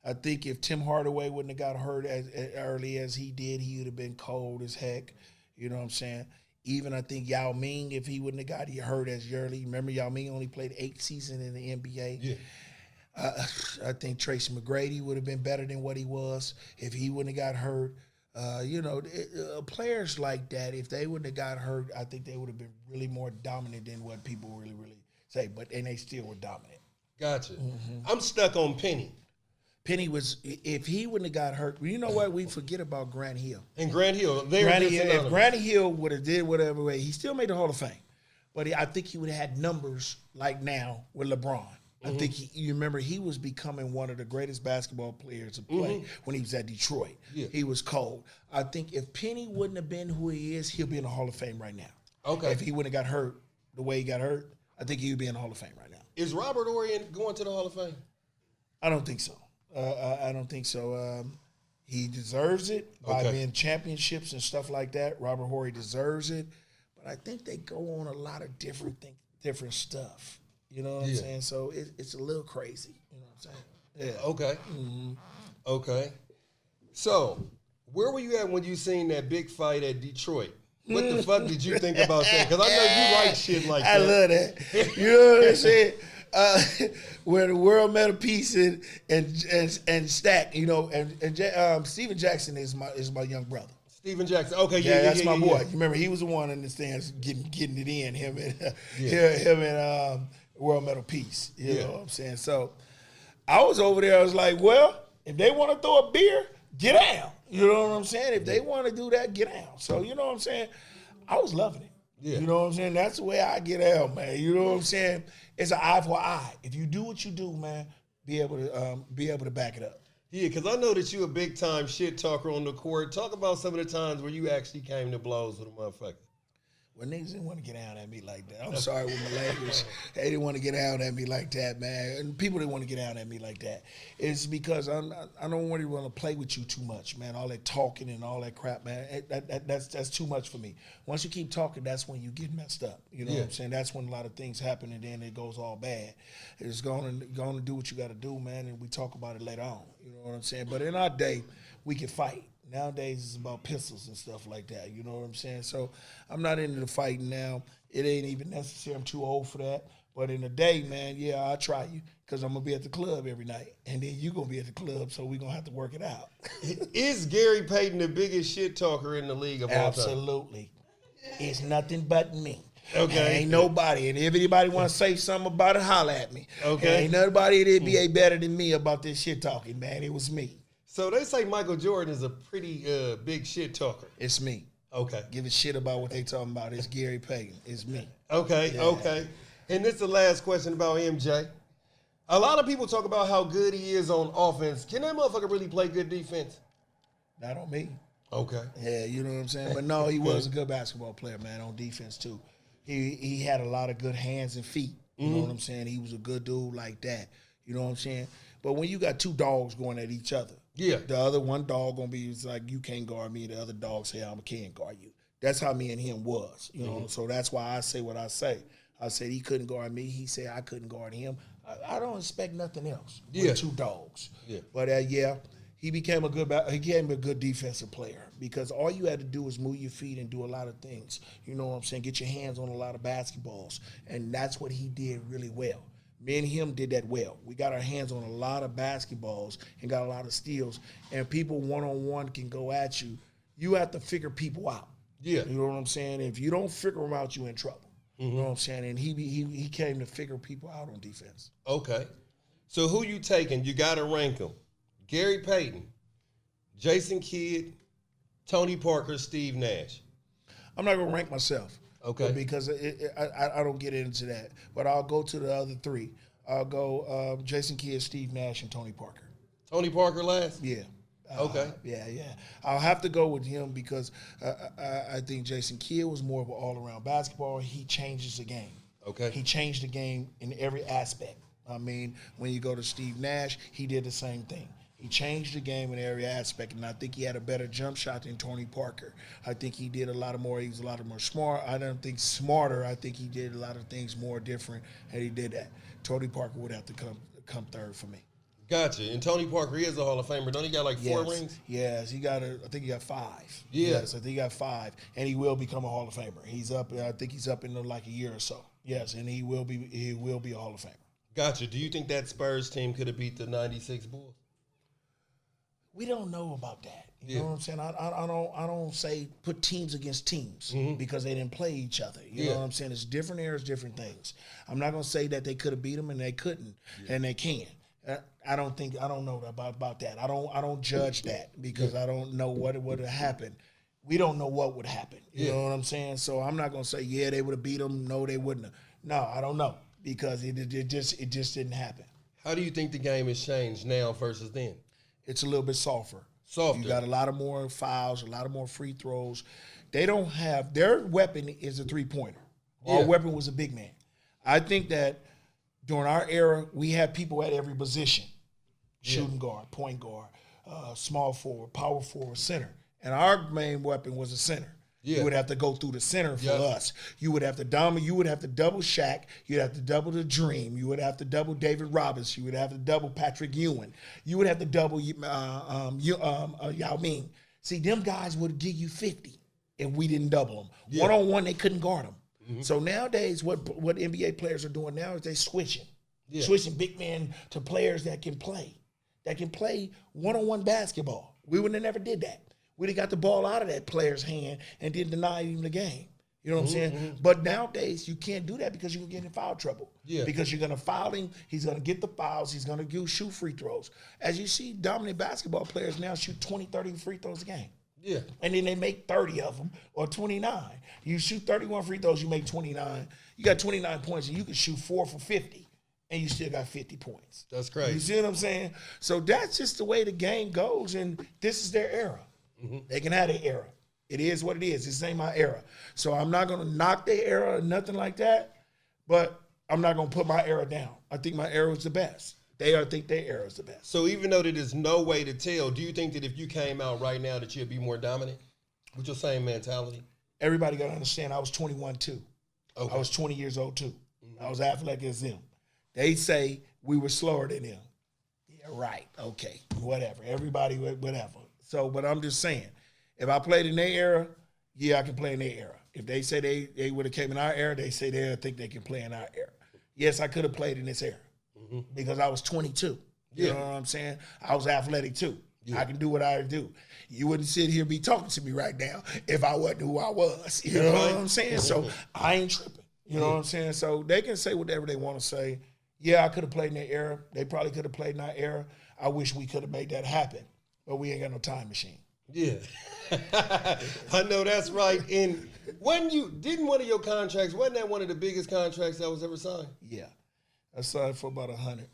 I think if Tim Hardaway wouldn't have got hurt as early as he did, he would have been cold as heck. You know what I'm saying? Even I think Yao Ming, if he wouldn't have got hurt as early. Remember, Yao Ming only played 8 seasons in the NBA. Yeah. I think Tracy McGrady would have been better than what he was if he wouldn't have got hurt. Players like that, if they wouldn't have got hurt, I think they would have been really more dominant than what people really say. And they still were dominant. Gotcha. I'm stuck on Penny. Penny was, if he wouldn't have got hurt, you know what? We forget about Grant Hill. And Grant Hill, if Grant Hill would have did whatever way, he still made the Hall of Fame. But I think he would have had numbers like now with LeBron. I think you remember he was becoming one of the greatest basketball players to play when he was at Detroit. Yeah. He was cold. I think if Penny wouldn't have been who he is, he'll be in the Hall of Fame right now. Okay. If he wouldn't have got hurt the way he got hurt, I think he would be in the Hall of Fame right now. Is Robert Horry going to the Hall of Fame? I don't think so. I don't think so. He deserves it by being championships and stuff like that. Robert Horry deserves it. But I think they go on a lot of different stuff. You know what I'm saying? So it's a little crazy. You know what I'm saying? Yeah. Okay. Okay. So where were you at when you seen that big fight at Detroit? What the fuck did you think about that? Because I know you write shit like that. I love that. You know what I'm saying? Where the world met a piece and Stack, and Steven Jackson is my young brother. Steven Jackson, okay, that's my boy. You remember he was the one in the stands getting it in. Him and World Metal Peace. You know what I'm saying? So I was over there. I was like, well, if they want to throw a beer, get down. You know what I'm saying? If they want to do that, get down. So you know what I'm saying? I was loving it. Yeah. You know what I'm saying? That's the way I get out, man. You know what I'm saying? It's an eye for eye. If you do what you do, man, be able to back it up. Yeah, because I know that you a big time shit talker on the court. Talk about some of the times where you actually came to blows with a motherfucker. Well, niggas didn't want to get out at me like that. I'm sorry with my language. They didn't want to get out at me like that, man. And people didn't want to get out at me like that. It's because I don't really want to play with you too much, man. All that talking and all that crap, man. That's too much for me. Once you keep talking, that's when you get messed up. You know what I'm saying? That's when a lot of things happen and then it goes all bad. It's going to do what you got to do, man, and we talk about it later on. You know what I'm saying? But in our day, we can fight. Nowadays, it's about pistols and stuff like that. You know what I'm saying? So I'm not into the fighting now. It ain't even necessary. I'm too old for that. But in the day, man, yeah, I'll try you because I'm going to be at the club every night. And then you're going to be at the club, so we're going to have to work it out. Is Gary Payton the biggest shit talker in the league of all time? Absolutely. It's nothing but me. Okay. Ain't nobody. And if anybody want to say something about it, holler at me. Okay. Ain't nobody that be better than me about this shit talking, man. It was me. So they say Michael Jordan is a pretty big shit talker. It's me. Okay. Give a shit about what they talking about. It's Gary Payton. It's me. Okay, okay. And this is the last question about MJ. A lot of people talk about how good he is on offense. Can that motherfucker really play good defense? Not on me. Okay. Yeah, you know what I'm saying? But no, he was a good basketball player, man, on defense too. He had a lot of good hands and feet. You know what I'm saying? He was a good dude like that. You know what I'm saying? But when you got two dogs going at each other, the other one dog gonna be like, you can't guard me. The other dog say, I can't guard you. That's how me and him was, you know. So that's why I say what I say. I said he couldn't guard me. He said I couldn't guard him. I don't expect nothing else with two dogs. Yeah. But he became a good defensive player because all you had to do was move your feet and do a lot of things. You know what I'm saying? Get your hands on a lot of basketballs, and that's what he did really well. Me and him did that well. We got our hands on a lot of basketballs and got a lot of steals, and people one-on-one can go at you. You have to figure people out. Yeah. You know what I'm saying? If you don't figure them out, you're in trouble. You know what I'm saying? And he came to figure people out on defense. Okay. So who you taking? You got to rank them. Gary Payton, Jason Kidd, Tony Parker, Steve Nash. I'm not going to rank myself. Okay. Because I don't get into that. But I'll go to the other three. I'll go Jason Kidd, Steve Nash, and Tony Parker. Tony Parker last? Yeah. Okay. Yeah. I'll have to go with him because I think Jason Kidd was more of an all-around basketball. He changes the game. Okay. He changed the game in every aspect. I mean, when you go to Steve Nash, he did the same thing. He changed the game in every aspect, and I think he had a better jump shot than Tony Parker. I think he did a lot more. He was a lot more smart. I don't think smarter. I think he did a lot of things more different, and he did that. Tony Parker would have to come third for me. Gotcha. And Tony Parker is a Hall of Famer. Don't he got like 4 rings? Yes, I think he got 5. Yeah. Yes, I think he got 5, and he will become a Hall of Famer. I think he's up in like a year or so. Yes, and he will be a Hall of Famer. Gotcha. Do you think that Spurs team could have beat the '96 Bulls? We don't know about that. You know what I'm saying? I don't say put teams against teams because they didn't play each other. You know what I'm saying? It's different eras, different things. I'm not gonna say that they could have beat them and they couldn't and they can. I don't know about that. I don't judge that because I don't know what would have happened. We don't know what would happen. You know what I'm saying? So I'm not gonna say they would have beat them. No, they wouldn't have. No, I don't know because it just didn't happen. How do you think the game has changed now versus then? It's a little bit softer. You got a lot of more fouls, a lot of more free throws. They don't have their weapon is a 3-pointer. Our weapon was a big man. I think that during our era, we had people at every position: shooting guard, point guard, small forward, power forward, center. And our main weapon was a center. You would have to go through the center for us. You would have to dominate. You would have to double Shaq. You'd have to double the Dream. You would have to double David Robinson. You would have to double Patrick Ewing. You would have to double Yao Ming. See, them guys would give you 50 if we didn't double them. One-on-one, they couldn't guard them. So nowadays, what NBA players are doing now is they switching. Switching big men to players that can play one-on-one basketball. We would have never did that. We'd have got the ball out of that player's hand and didn't deny him the game. You know what I'm saying? But nowadays, you can't do that because you're going to get in foul trouble. Because you're going to foul him. He's going to get the fouls. He's going to shoot free throws. As you see, dominant basketball players now shoot 20, 30 free throws a game. And then they make 30 of them or 29. You shoot 31 free throws, you make 29. You got 29 points, and you can shoot 4 for 50, and you still got 50 points. That's crazy. You see what I'm saying? So that's just the way the game goes, and this is their era. They can have their era. It is what it is. This ain't my era. So I'm not going to knock their era or nothing like that, but I'm not going to put my era down. I think my era is the best. I think their era is the best. So even though there's no way to tell, do you think that if you came out right now that you'd be more dominant with your same mentality? Everybody got to understand I was 21 too. I was 20 years old too. I was athletic as them. They say we were slower than them. Yeah, right. Okay. Whatever. Everybody, whatever. So, but I'm just saying, if I played in their era, I can play in their era. If they say they would have came in our era, they say they think they can play in our era. Yes, I could have played in this era because I was 22. You know what I'm saying? I was athletic too. I can do what I do. You wouldn't sit here and be talking to me right now if I wasn't who I was. You know what I'm saying? So I ain't tripping. You know what I'm saying? So they can say whatever they want to say. Yeah, I could have played in their era. They probably could have played in our era. I wish we could have made that happen. But we ain't got no time machine. I know that's right. And when didn't one of your contracts, wasn't that one of the biggest contracts that was ever signed? Yeah. I signed for about 100.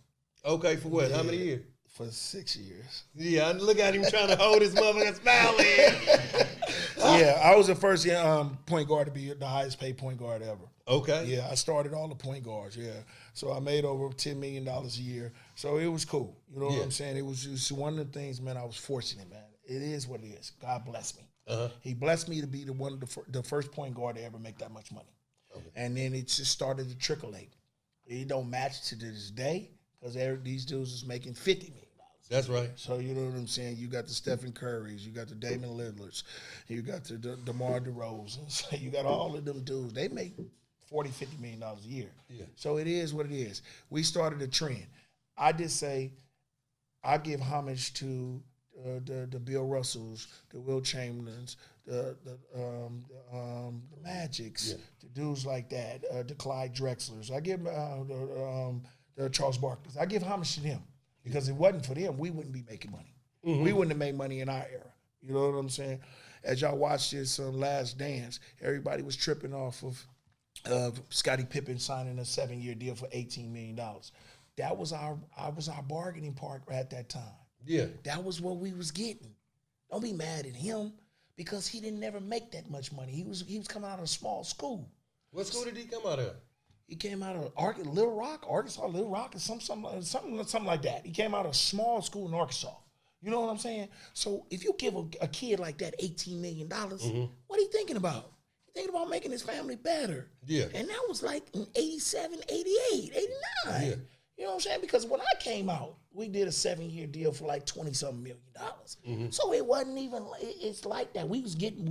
Okay, for what? How many years? For 6 years. Yeah, look at him trying to hold his motherfucking smile in. Yeah, I was the first point guard to be the highest paid point guard ever. Okay. Yeah, I started all the point guards, So I made over $10 million a year. So it was cool. You know what I'm saying? It was one of the things, man, I was fortunate, man. It is what it is. God bless me. He blessed me to be the first point guard to ever make that much money. And then it just started to trickle-ate. It don't match to this day because these dudes is making $50 million. That's right. So you know what I'm saying? You got the Stephen Currys, you got the Damian Lillards, you got the DeMar DeRozan. You got all of them dudes. They make $40, $50 million a year. So it is what it is. We started a trend. I just say I give homage to the Bill Russells, the Will Chamberlains, the Magics, the dudes like that, the Clyde Drexlers. I give the Charles Barkley's. I give homage to them because if it wasn't for them, we wouldn't be making money. We wouldn't have made money in our era. You know what I'm saying? As y'all watched this Last Dance, everybody was tripping off of Scottie Pippen signing a 7-year deal for $18 million. That was our bargaining part at that time. That was what we was getting. Don't be mad at him because he didn't never make that much money. He was coming out of a small school. What school did he come out of? He came out of Little Rock, Arkansas, Little Rock, or something like that. He came out of a small school in Arkansas. You know what I'm saying? So if you give a kid like that $18 million, what are you thinking about? He's thinking about making his family better. And that was like in 87, 88, 89. You know what I'm saying? Because when I came out, we did a 7-year deal for like $20-something million. So it wasn't even. It's like that. We was getting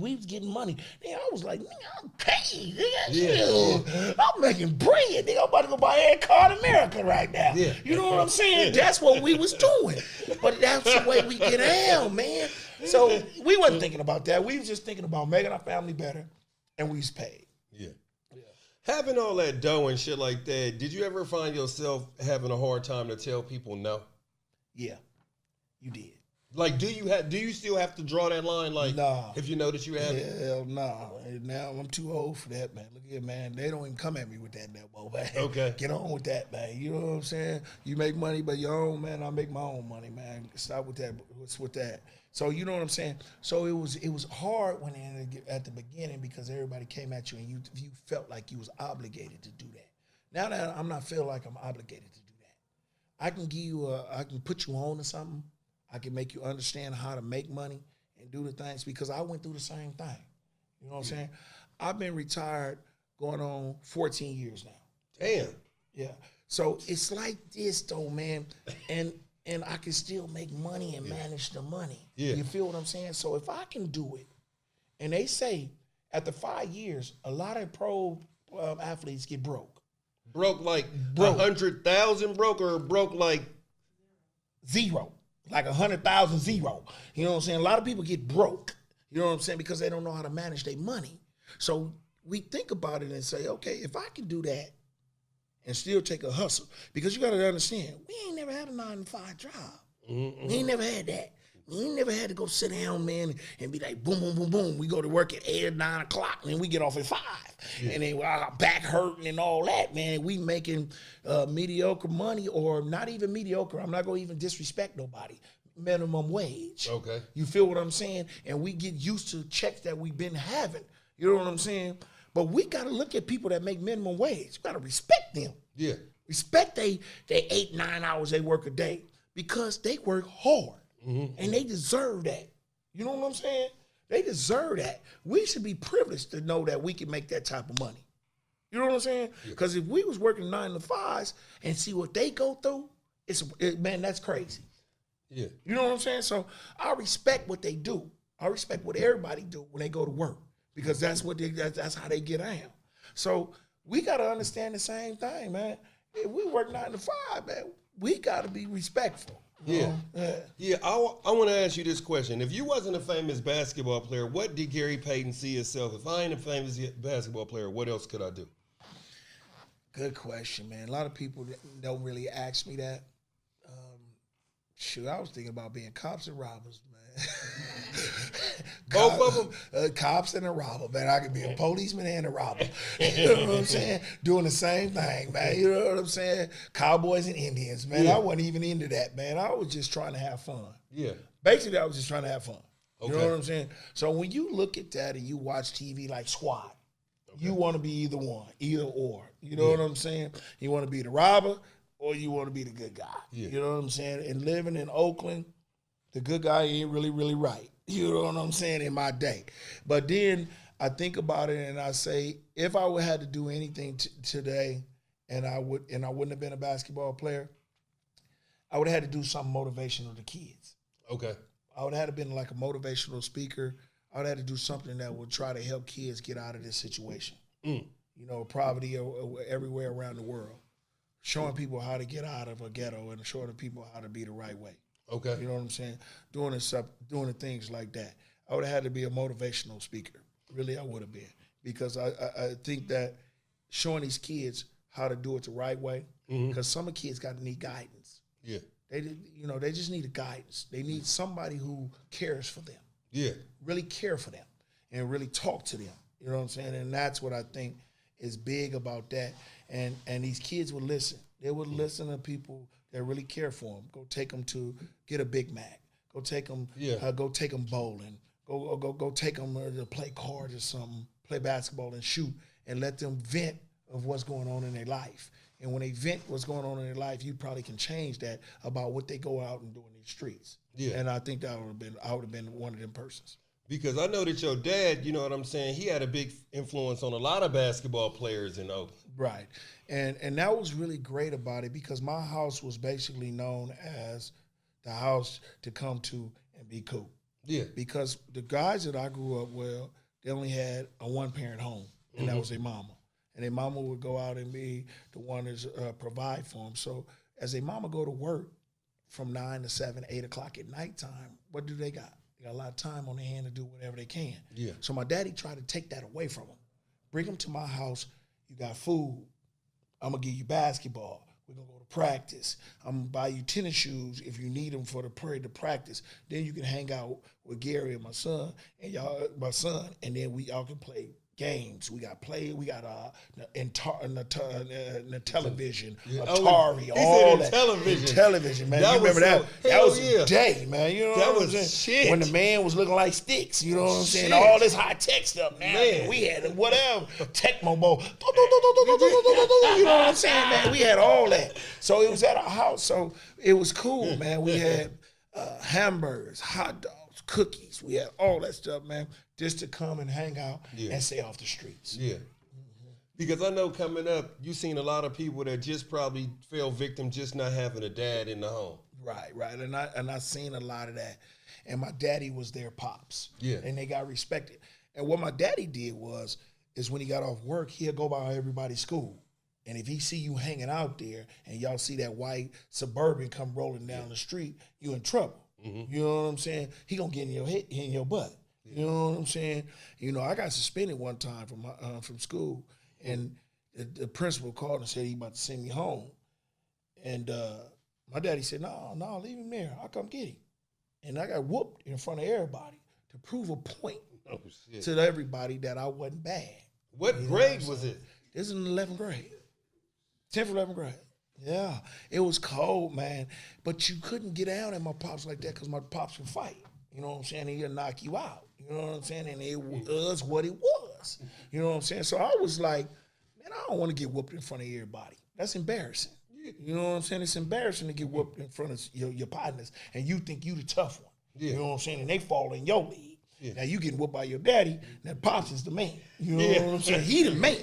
money. Nigga, I was like, nigga, I'm paid. Nigga, I'm making bread. Nigga, I'm about to go buy every car in America right now. Yeah. You know what I'm saying? That's what we was doing. But that's the way we get down, man. So we wasn't thinking about that. We was just thinking about making our family better, and we was paid. Yeah. Having all that dough and shit like that, did you ever find yourself having a hard time to tell people no? Yeah, you did. Like, do you still have to draw that line? Like, Nah. if you know that you have it? Hell no. Now I'm too old for that, man. Look here, man. They don't even come at me with that no more, man. Okay. Get on with that, man. You know what I'm saying? You make money by your own, man. I make my own money, man. Stop with that. What's with that? So you know what I'm saying? So it was hard when at the beginning because everybody came at you and you felt like you was obligated to do that. Now that I'm not feel like I'm obligated to do that. I can give you I can put you on to something. I can make you understand how to make money and do the things because I went through the same thing. You know what I'm saying? I've been retired going on 14 years now. Damn. Yeah. So it's like this though, man. And I can still make money and manage the money. Yeah. You feel what I'm saying? So if I can do it, and they say after 5 years, a lot of pro athletes get broke. Broke like 100,000 broke or broke like zero. Like 100,000 zero. You know what I'm saying? A lot of people get broke. You know what I'm saying? Because they don't know how to manage their money. So we think about it and say, okay, if I can do that and still take a hustle, because you got to understand, we ain't never had a 9-to-5 job. Mm-hmm. We ain't never had that. We ain't never had to go sit down, man, and be like, boom, boom, boom, boom. We go to work at 8 or 9 o'clock, and then we get off at 5. Yeah. And then our back hurting and all that, man. We making mediocre money or not even mediocre. I'm not going to even disrespect nobody. Minimum wage. Okay. You feel what I'm saying? And we get used to checks that we've been having. You know what I'm saying? But we got to look at people that make minimum wage. We got to respect them. Yeah. Respect they 8-9 hours they work a day because they work hard. Mm-hmm. And they deserve that. You know what I'm saying? They deserve that. We should be privileged to know that we can make that type of money. You know what I'm saying? Because if we was working 9-to-5s and see what they go through, man, that's crazy. Yeah. You know what I'm saying? So I respect what they do. I respect what everybody do when they go to work because that's how they get out. So we got to understand the same thing, man. If we work 9-to-5, man, we got to be respectful. Yeah. I want to ask you this question. If you wasn't a famous basketball player, what did Gary Payton see himself? If I ain't a famous basketball player, what else could I do? Good question, man. A lot of people don't really ask me that. Shoot, I was thinking about being cops and robbers, man. Both of them? Cops and a robber, man. I could be a policeman and a robber. You know what I'm saying? Doing the same thing, man. You know what I'm saying? Cowboys and Indians, man. Yeah. I wasn't even into that, man. I was just trying to have fun. Yeah. Basically, I was just trying to have fun. Okay. You know what I'm saying? So when you look at that and you watch TV like Squad, you want to be either one, either or. You know what I'm saying? You want to be the robber or you want to be the good guy. Yeah. You know what I'm saying? And living in Oakland, the good guy ain't really, really right. You know what I'm saying? In my day. But then I think about it and I say, if I would have to do anything today and I wouldn't have been a basketball player, I would have had to do something motivational to kids. Okay. I would have had to been like a motivational speaker. I would have had to do something that would try to help kids get out of this situation. You know, poverty everywhere around the world. Showing people how to get out of a ghetto and showing people how to be the right way. Okay. You know what I'm saying? Doing the things like that. I would have had to be a motivational speaker. Really, I would have been. Because I think that showing these kids how to do it the right way, because some of the kids need guidance. Yeah. They just need a guidance. They need somebody who cares for them. Yeah. Really care for them and really talk to them. You know what I'm saying? And that's what I think is big about that. And these kids would listen. They would listen to people that really care for them. Go take them to get a Big Mac. Go take them. Go take them bowling. Go take them to play cards or something. Play basketball and shoot, and let them vent of what's going on in their life. And when they vent what's going on in their life, you probably can change that about what they go out and do in these streets. Yeah. And I think I would have been one of them persons. Because I know that your dad, you know what I'm saying, he had a big influence on a lot of basketball players in Oakland. Right. And that was really great about it because my house was basically known as the house to come to and be cool. Yeah. Because the guys that I grew up with, they only had a one-parent home, and that was their mama. And their mama would go out and be the one to provide for them. So as their mama go to work from 9 to 7, 8 o'clock at nighttime, what do they got? They got a lot of time on their hand to do whatever they can. Yeah. So my daddy tried to take that away from them. Bring them to my house. You got food. I'm going to give you basketball. We're going to go to practice. I'm going to buy you tennis shoes if you need them for the period of practice. Then you can hang out with Gary and my son, and then y'all can play games. We got the television, Atari, all that. Television, man. That you remember that? That was a day, man. You know that what I'm was saying? shit. When the man was looking like sticks, you know what I'm saying? Shit. All this high tech stuff, man. Man. We had whatever, Tecmo Bowl. You know what I'm saying, man? We had all that. So it was at our house. So it was cool, man. We had hamburgers, hot dogs, cookies. We had all that stuff, man, just to come and hang out and stay off the streets. Yeah. Because I know coming up, you seen a lot of people that just probably fell victim just not having a dad in the home. Right. And I seen a lot of that. And my daddy was their pops. Yeah. And they got respected. And what my daddy did is when he got off work, he'd go by everybody's school. And if he see you hanging out there and y'all see that white Suburban come rolling down the street, you in trouble. You know what I'm saying? He gonna get in your head, in your butt. You know what I'm saying? You know, I got suspended one time from school, and the principal called and said he about to send me home. And my daddy said, no, leave him there. I'll come get him. And I got whooped in front of everybody to prove a point to everybody that I wasn't bad. What grade was it? This is in the 11th grade. 10th or 11th grade. Yeah. It was cold, man. But you couldn't get out at my pops like that because my pops would fight. You know what I'm saying? He'll knock you out. You know what I'm saying? And it was what it was. You know what I'm saying? So I was like, man, I don't want to get whooped in front of everybody. That's embarrassing. You know what I'm saying? It's embarrassing to get whooped in front of your partners and you think you the tough one. You know what I'm saying? And they fall in your league. Now you getting whooped by your daddy, now Pops is the man. You know what I'm saying? He the man.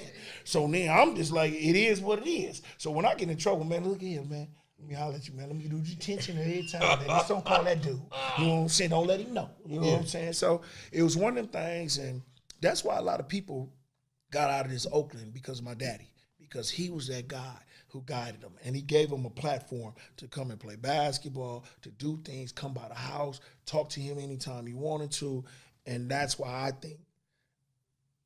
So now I'm just like, it is what it is. So when I get in trouble, man, look here, man. Let me holler at you, man. Let me do detention every time. Man. Just don't call that dude. You know what I'm saying? Don't let him know. You know what I'm saying? So it was one of them things, and that's why a lot of people got out of this Oakland because of my daddy, because he was that guy who guided them, and he gave them a platform to come and play basketball, to do things, come by the house, talk to him anytime he wanted to, and that's why I think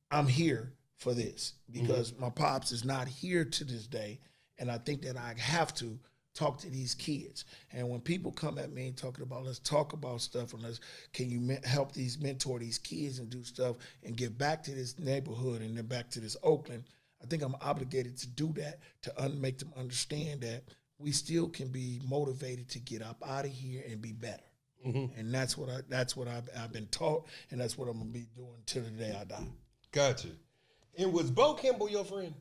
I'm here for this, because my pops is not here to this day, and I think that I have to talk to these kids. And when people come at me talking about, let's talk about stuff, and can you help mentor these kids and do stuff and get back to this neighborhood and then back to this Oakland, I think I'm obligated to do that, to make them understand that we still can be motivated to get up out of here and be better. And that's what I've been taught, and that's what I'm gonna be doing till the day I die. Gotcha. And was Bo Kimball your friend?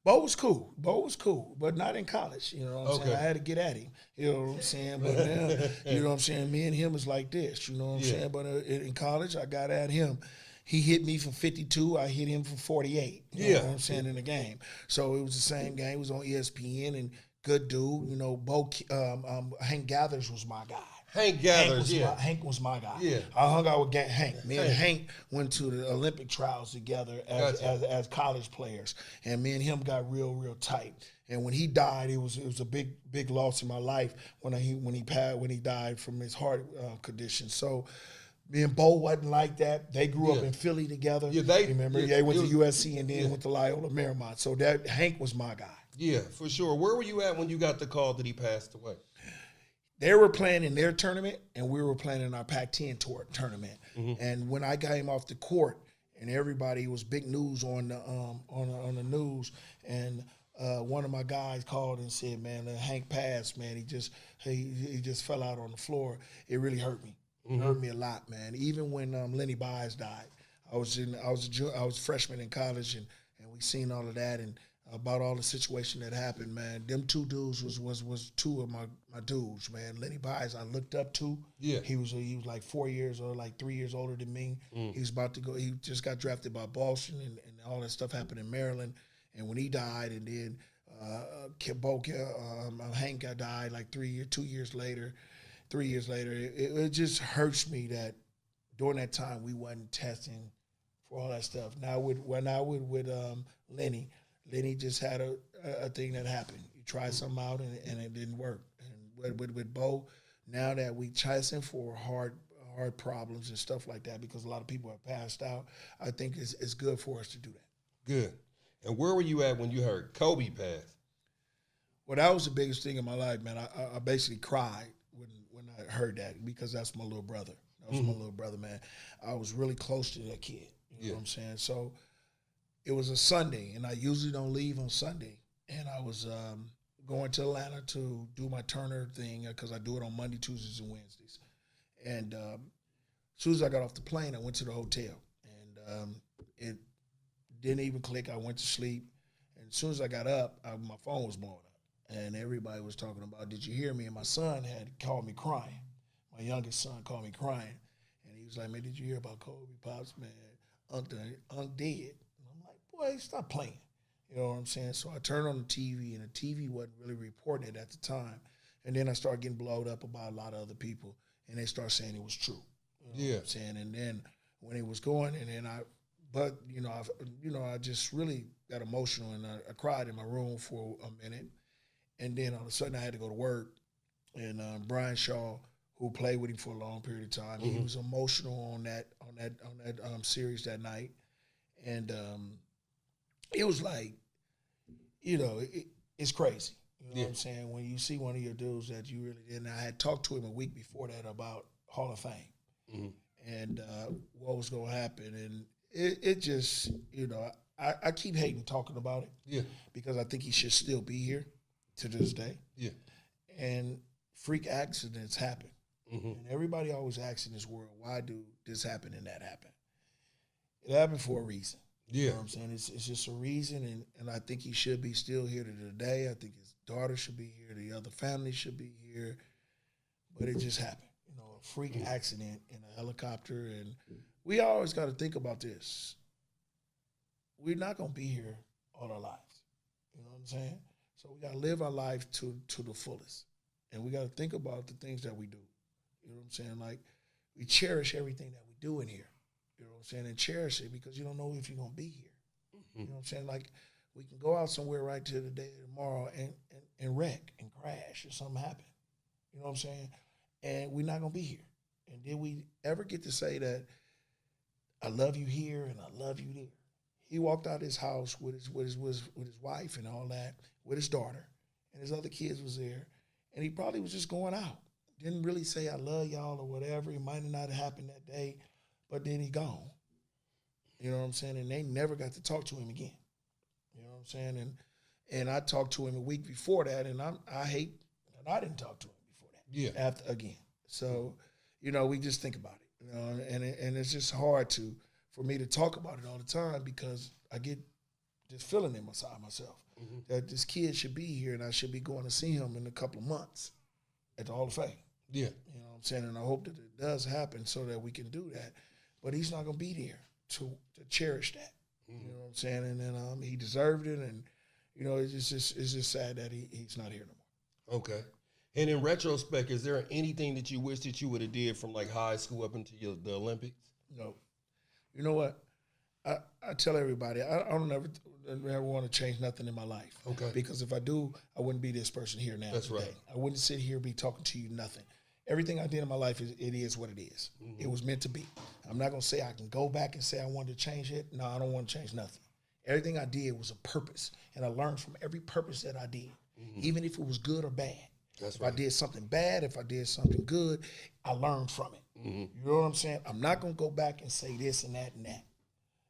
Bo was cool, but not in college. You know what I'm saying? I had to get at him. You know what I'm saying? But now, you know what I'm saying? Me and him is like this. You know what I'm saying? But in college, I got at him. He hit me from 52. I hit him from 48. You know what I'm saying, in the game. So it was the same game. It was on ESPN, and good dude. You know, Hank Gathers was my guy. Hank Gathers, Hank was my guy. Yeah. I hung out with Hank. Me and Hank went to the Olympic trials together as college players, and me and him got real tight. And when he died, it was a big loss in my life when he died from his heart condition. So me and Bo wasn't like that. They grew up in Philly together. Yeah, they went to USC and then went to Loyola Marymount. So that Hank was my guy. Yeah, for sure. Where were you at when you got the call that he passed away? They were playing in their tournament, and we were playing in our Pac-10 tournament. And when I got him off the court, and everybody was big news on the news, and one of my guys called and said, "Man, Hank passed. Man, he just fell out on the floor." It really hurt me. It hurt me a lot, man. Even when Lenny Bias died, I was a freshman in college, and we seen all of that, and about all the situation that happened, man. Them two dudes was two of my dudes, man. Lenny Byes I looked up to. Yeah. He was like 4 years or like 3 years older than me. He was about to go. He just got drafted by Boston, and all that stuff happened in Maryland. And when he died, and then Hank died like 2 years later. 3 years later, it just hurts me that during that time we wasn't testing for all that stuff. Now with Lenny. Lenny just had a thing that happened. You tried something out and it didn't work. And with Bo, now that we chasing for hard problems and stuff like that, because a lot of people have passed out, I think it's good for us to do that. Good. And where were you at when you heard Kobe pass? Well, that was the biggest thing in my life, man. I basically cried when I heard that, because that's my little brother. That was my little brother, man. I was really close to that kid. You know what I'm saying? So it was a Sunday, and I usually don't leave on Sunday. And I was going to Atlanta to do my Turner thing, because I do it on Monday, Tuesdays, and Wednesdays. And as soon as I got off the plane, I went to the hotel. And it didn't even click. I went to sleep. And as soon as I got up, my phone was blowing up. And everybody was talking about, did you hear me? And my son had called me crying. My youngest son called me crying. And he was like, man, did you hear about Kobe? Pops, man, Unc dead. Boy, stop playing. You know what I'm saying? So I turned on the TV, and the TV wasn't really reporting it at the time. And then I started getting blowed up about a lot of other people, and they started saying it was true. You know what I'm saying? And then when it was going, and then I just really got emotional, and I cried in my room for a minute. And then all of a sudden I had to go to work, and Brian Shaw, who played with him for a long period of time, he was emotional on that series that night. And it was like, it's crazy. You know what I'm saying? When you see one of your dudes that you really didn't. I had talked to him a week before that about Hall of Fame and what was going to happen. And it just, I keep hating talking about it. Yeah. Because I think he should still be here to this day. Yeah. And freak accidents happen. And everybody always asks in this world, why do this happen and that happen? It happened for a reason. Yeah. You know what I'm saying? It's just a reason, and I think he should be still here to today. I think his daughter should be here. The other family should be here. But it just happened. A freak accident in a helicopter. And we always got to think about this. We're not going to be here all our lives. You know what I'm saying? So we got to live our life to the fullest. And we got to think about the things that we do. You know what I'm saying? Like, we cherish everything that we do in here. You know what I'm saying? And cherish it, because you don't know if you're going to be here. You know what I'm saying? Like, we can go out somewhere right to the day of tomorrow and wreck and crash or something happen. You know what I'm saying? And we're not going to be here. And did we ever get to say that I love you here and I love you there? He walked out his house with his wife and all that, with his daughter, and his other kids was there. And he probably was just going out. Didn't really say I love y'all or whatever. It might not have happened that day. But then he gone. You know what I'm saying? And they never got to talk to him again. You know what I'm saying? And I talked to him a week before that, and I hate that I didn't talk to him before that. Yeah. After again. So, we just think about it. And it's just hard for me to talk about it all the time, because I get this feeling inside myself that this kid should be here, and I should be going to see him in a couple of months at the Hall of Fame. Yeah. You know what I'm saying? And I hope that it does happen so that we can do that. But he's not going to be there to cherish that. You know what I'm saying? And then he deserved it, and it's just sad that he's not here no more. Okay. And in retrospect, is there anything that you wish that you would have did from like high school up into the Olympics? No. You know what? I tell everybody, I don't ever want to change nothing in my life. Okay. Because if I do, I wouldn't be this person here now. That's today. Right. I wouldn't sit here and be talking to you nothing. Everything I did in my life, it is what it is. It was meant to be. I'm not going to say I can go back and say I wanted to change it. No, I don't want to change nothing. Everything I did was a purpose, and I learned from every purpose that I did, even if it was good or bad. That's right. If I did something bad, if I did something good, I learned from it. You know what I'm saying? I'm not going to go back and say this and that and that.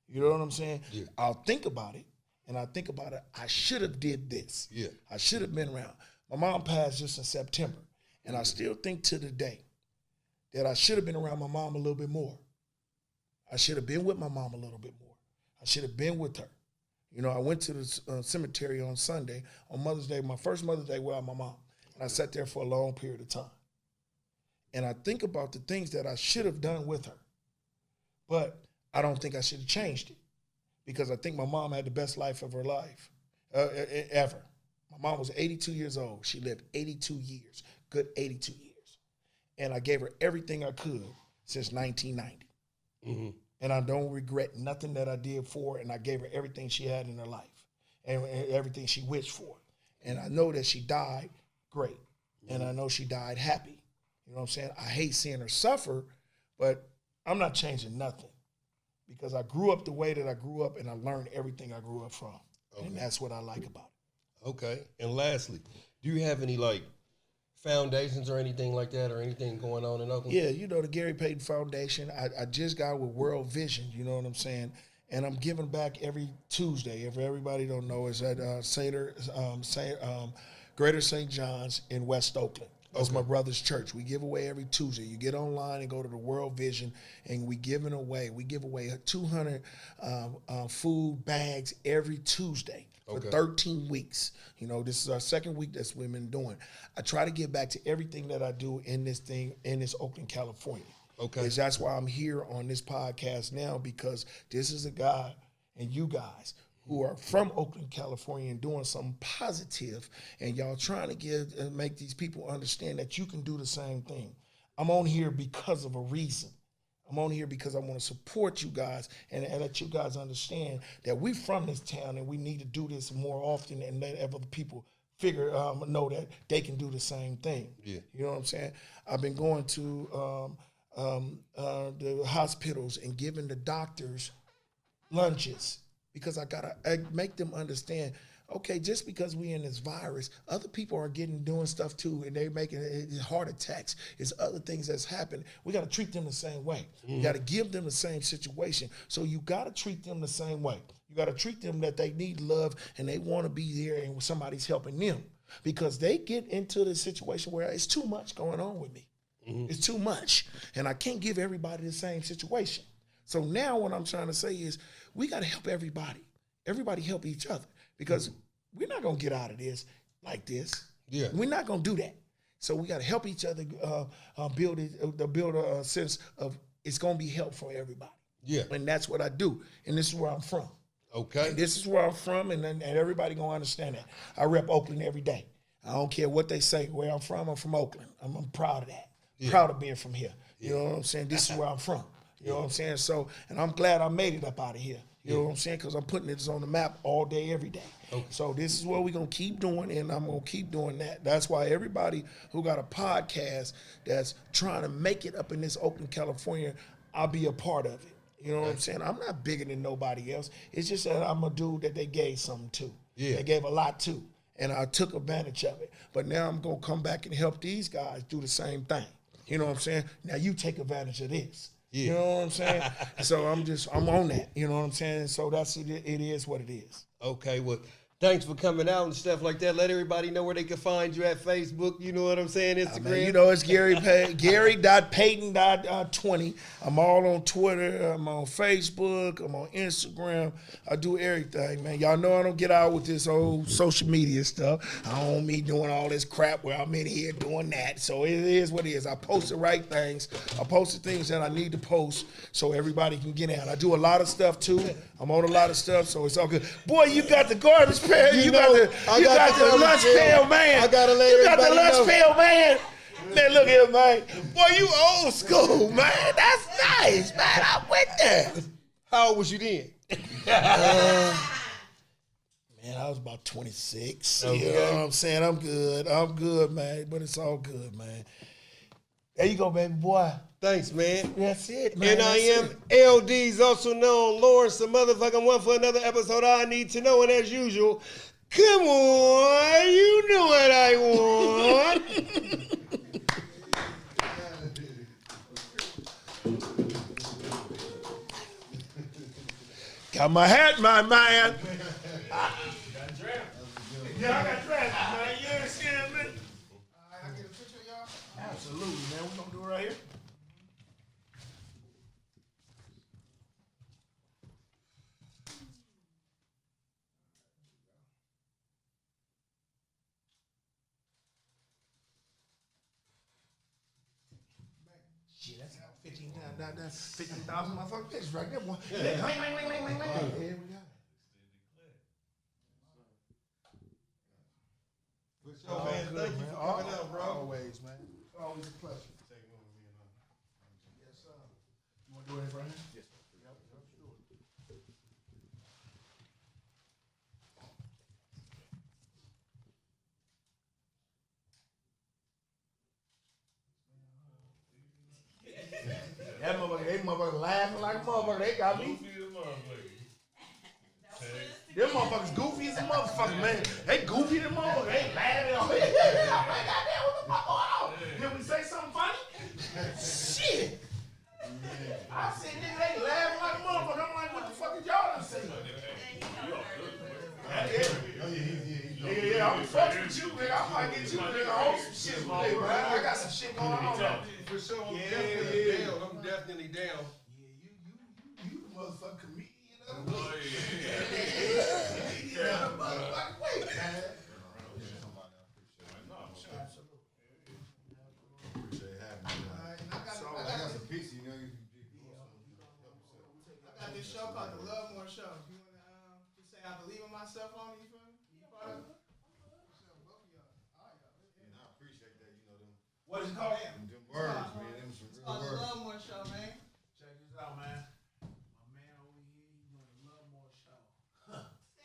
You know what I'm saying? Yeah. I'll think about it, and I think about it, I should have did this. Yeah. I should have been around. My mom passed just in September. And I still think to the day that I should have been around my mom a little bit more. I should have been with my mom a little bit more. I should have been with her. You know, I went to the cemetery on Sunday, on Mother's Day, my first Mother's Day without my mom. And I sat there for a long period of time. And I think about the things that I should have done with her. But I don't think I should have changed it because I think my mom had the best life of her life ever. My mom was 82 years old. She lived 82 years, good 82 years. And I gave her everything I could since 1990. Mm-hmm. And I don't regret nothing that I did for her, and I gave her everything she had in her life and everything she wished for. And I know that she died great, and I know she died happy. You know what I'm saying? I hate seeing her suffer, but I'm not changing nothing because I grew up the way that I grew up, and I learned everything I grew up from. Okay. And that's what I like about it. Okay. And lastly, do you have any, like, foundations or anything like that or anything going on in Oakland? Yeah, you know, the Gary Payton Foundation. I just got with World Vision, you know what I'm saying? And I'm giving back every Tuesday. If everybody don't know, it's at Greater St. John's in West Oakland. That's my brother's church. We give away every Tuesday. You get online and go to the World Vision, and we give away 200 food bags every Tuesday for 13 weeks. You know, this is our second week that's we've been doing. I try to get back to everything that I do in this Oakland, California. Okay. Because that's why I'm here on this podcast now, because this is a guy and you guys who are from Oakland, California and doing something positive, and y'all trying to make these people understand that you can do the same thing. I'm on here because of a reason. I'm on here because I want to support you guys and let you guys understand that we from this town and we need to do this more often and let other people know that they can do the same thing. Yeah. You know what I'm saying? I've been going to the hospitals and giving the doctors lunches because I gotta make them understand, okay, just because we in this virus, other people are doing stuff too, and they're making heart attacks. It's other things that's happening. We got to treat them the same way. You got to give them the same situation. So you got to treat them the same way. You got to treat them that they need love and they want to be there and somebody's helping them, because they get into the situation where it's too much going on with me. It's too much, and I can't give everybody the same situation. So now what I'm trying to say is we got to help everybody. Everybody help each other, because we're not going to get out of this like this. Yeah. We're not going to do that. So we got to help each other build a sense of it's going to be help for everybody. Yeah. And that's what I do. And this is where I'm from. Okay. And this is where I'm from, and everybody going to understand that. I rep Oakland every day. I don't care what they say. Where I'm from Oakland. I'm proud of that. Yeah. Proud of being from here. You know what I'm saying? This is where I'm from. You know what I'm saying? So, and I'm glad I made it up out of here. You know what I'm saying? Because I'm putting this on the map all day, every day. Okay. So this is what we're going to keep doing, and I'm going to keep doing that. That's why everybody who got a podcast that's trying to make it up in this Oakland, California, I'll be a part of it. You know what I'm saying? I'm not bigger than nobody else. It's just that I'm a dude that they gave something to. Yeah. They gave a lot to, and I took advantage of it. But now I'm going to come back and help these guys do the same thing. You know what I'm saying? Now you take advantage of this. Yeah. You know what I'm saying? So I'm on that. You know what I'm saying? So that's it. It is what it is. Okay. Well, thanks for coming out and stuff like that. Let everybody know where they can find you at Facebook. You know what I'm saying? Instagram. You know, it's Gary.Payton.20. I'm all on Twitter. I'm on Facebook. I'm on Instagram. I do everything, man. Y'all know I don't get out with this old social media stuff. I don't want me doing all this crap where I'm in here doing that. So it is what it is. I post the right things. I post the things that I need to post so everybody can get out. I do a lot of stuff, too. I'm on a lot of stuff, so it's all good. Boy, you got the garbage pail. You got the lunch pail, man. I gotta let everybody know. You got the lunch pail, man. Man, look here, man. Boy, you old school, man. That's nice, man. I went there. How old was you then? Man, I was about 26. Okay. You know what I'm saying? I'm good, man. But it's all good, man. There you go, baby boy. Thanks, man. That's it, man. And I am Deez, also known Lawrence, the motherfucking one, for another episode I Need to Know. And as usual, come on, you know what I want. Got my hat, my man. Got drafted. Yeah, I got drafted, man. You understand me? I get a picture of y'all? Absolutely, man. We're going to do it right here. Down, 50,000 motherfucking bitches right there, boy. Yeah, clang, clang, clang, clang, clang. Yeah, we got it. So, man, thank you for coming out, bro. Always, man. Always a pleasure. Yes, sir. You want to do it, Brian? Yes, sir. Yep, sure. That motherfucker, they motherfuckers laughing like a motherfucker. They got me. Them motherfuckers goofy as a motherfucker, man. They goofy as a motherfucker. They laughing on it. I'm like, goddamn, what the fuck going on? Can we say something funny? Shit. I said, nigga, they laughing like a motherfucker. I'm like, what the fuck is y'all done saying? Yeah, I'm fucking with you, nigga. I might get you, nigga. Hold some shit with me, man. I got some shit going on. For sure, I'm definitely down. Yeah, you the motherfucking comedian of the Oh, week. yeah. Yeah, motherfucking week, man. Appreciate having me. I got some pizza, you know. I got this show called the Love More Show. You want to just say I believe in myself on it, you feel me? You part of it? Both of y'all. All right, y'all. And I appreciate that, you know, them What is it called? words.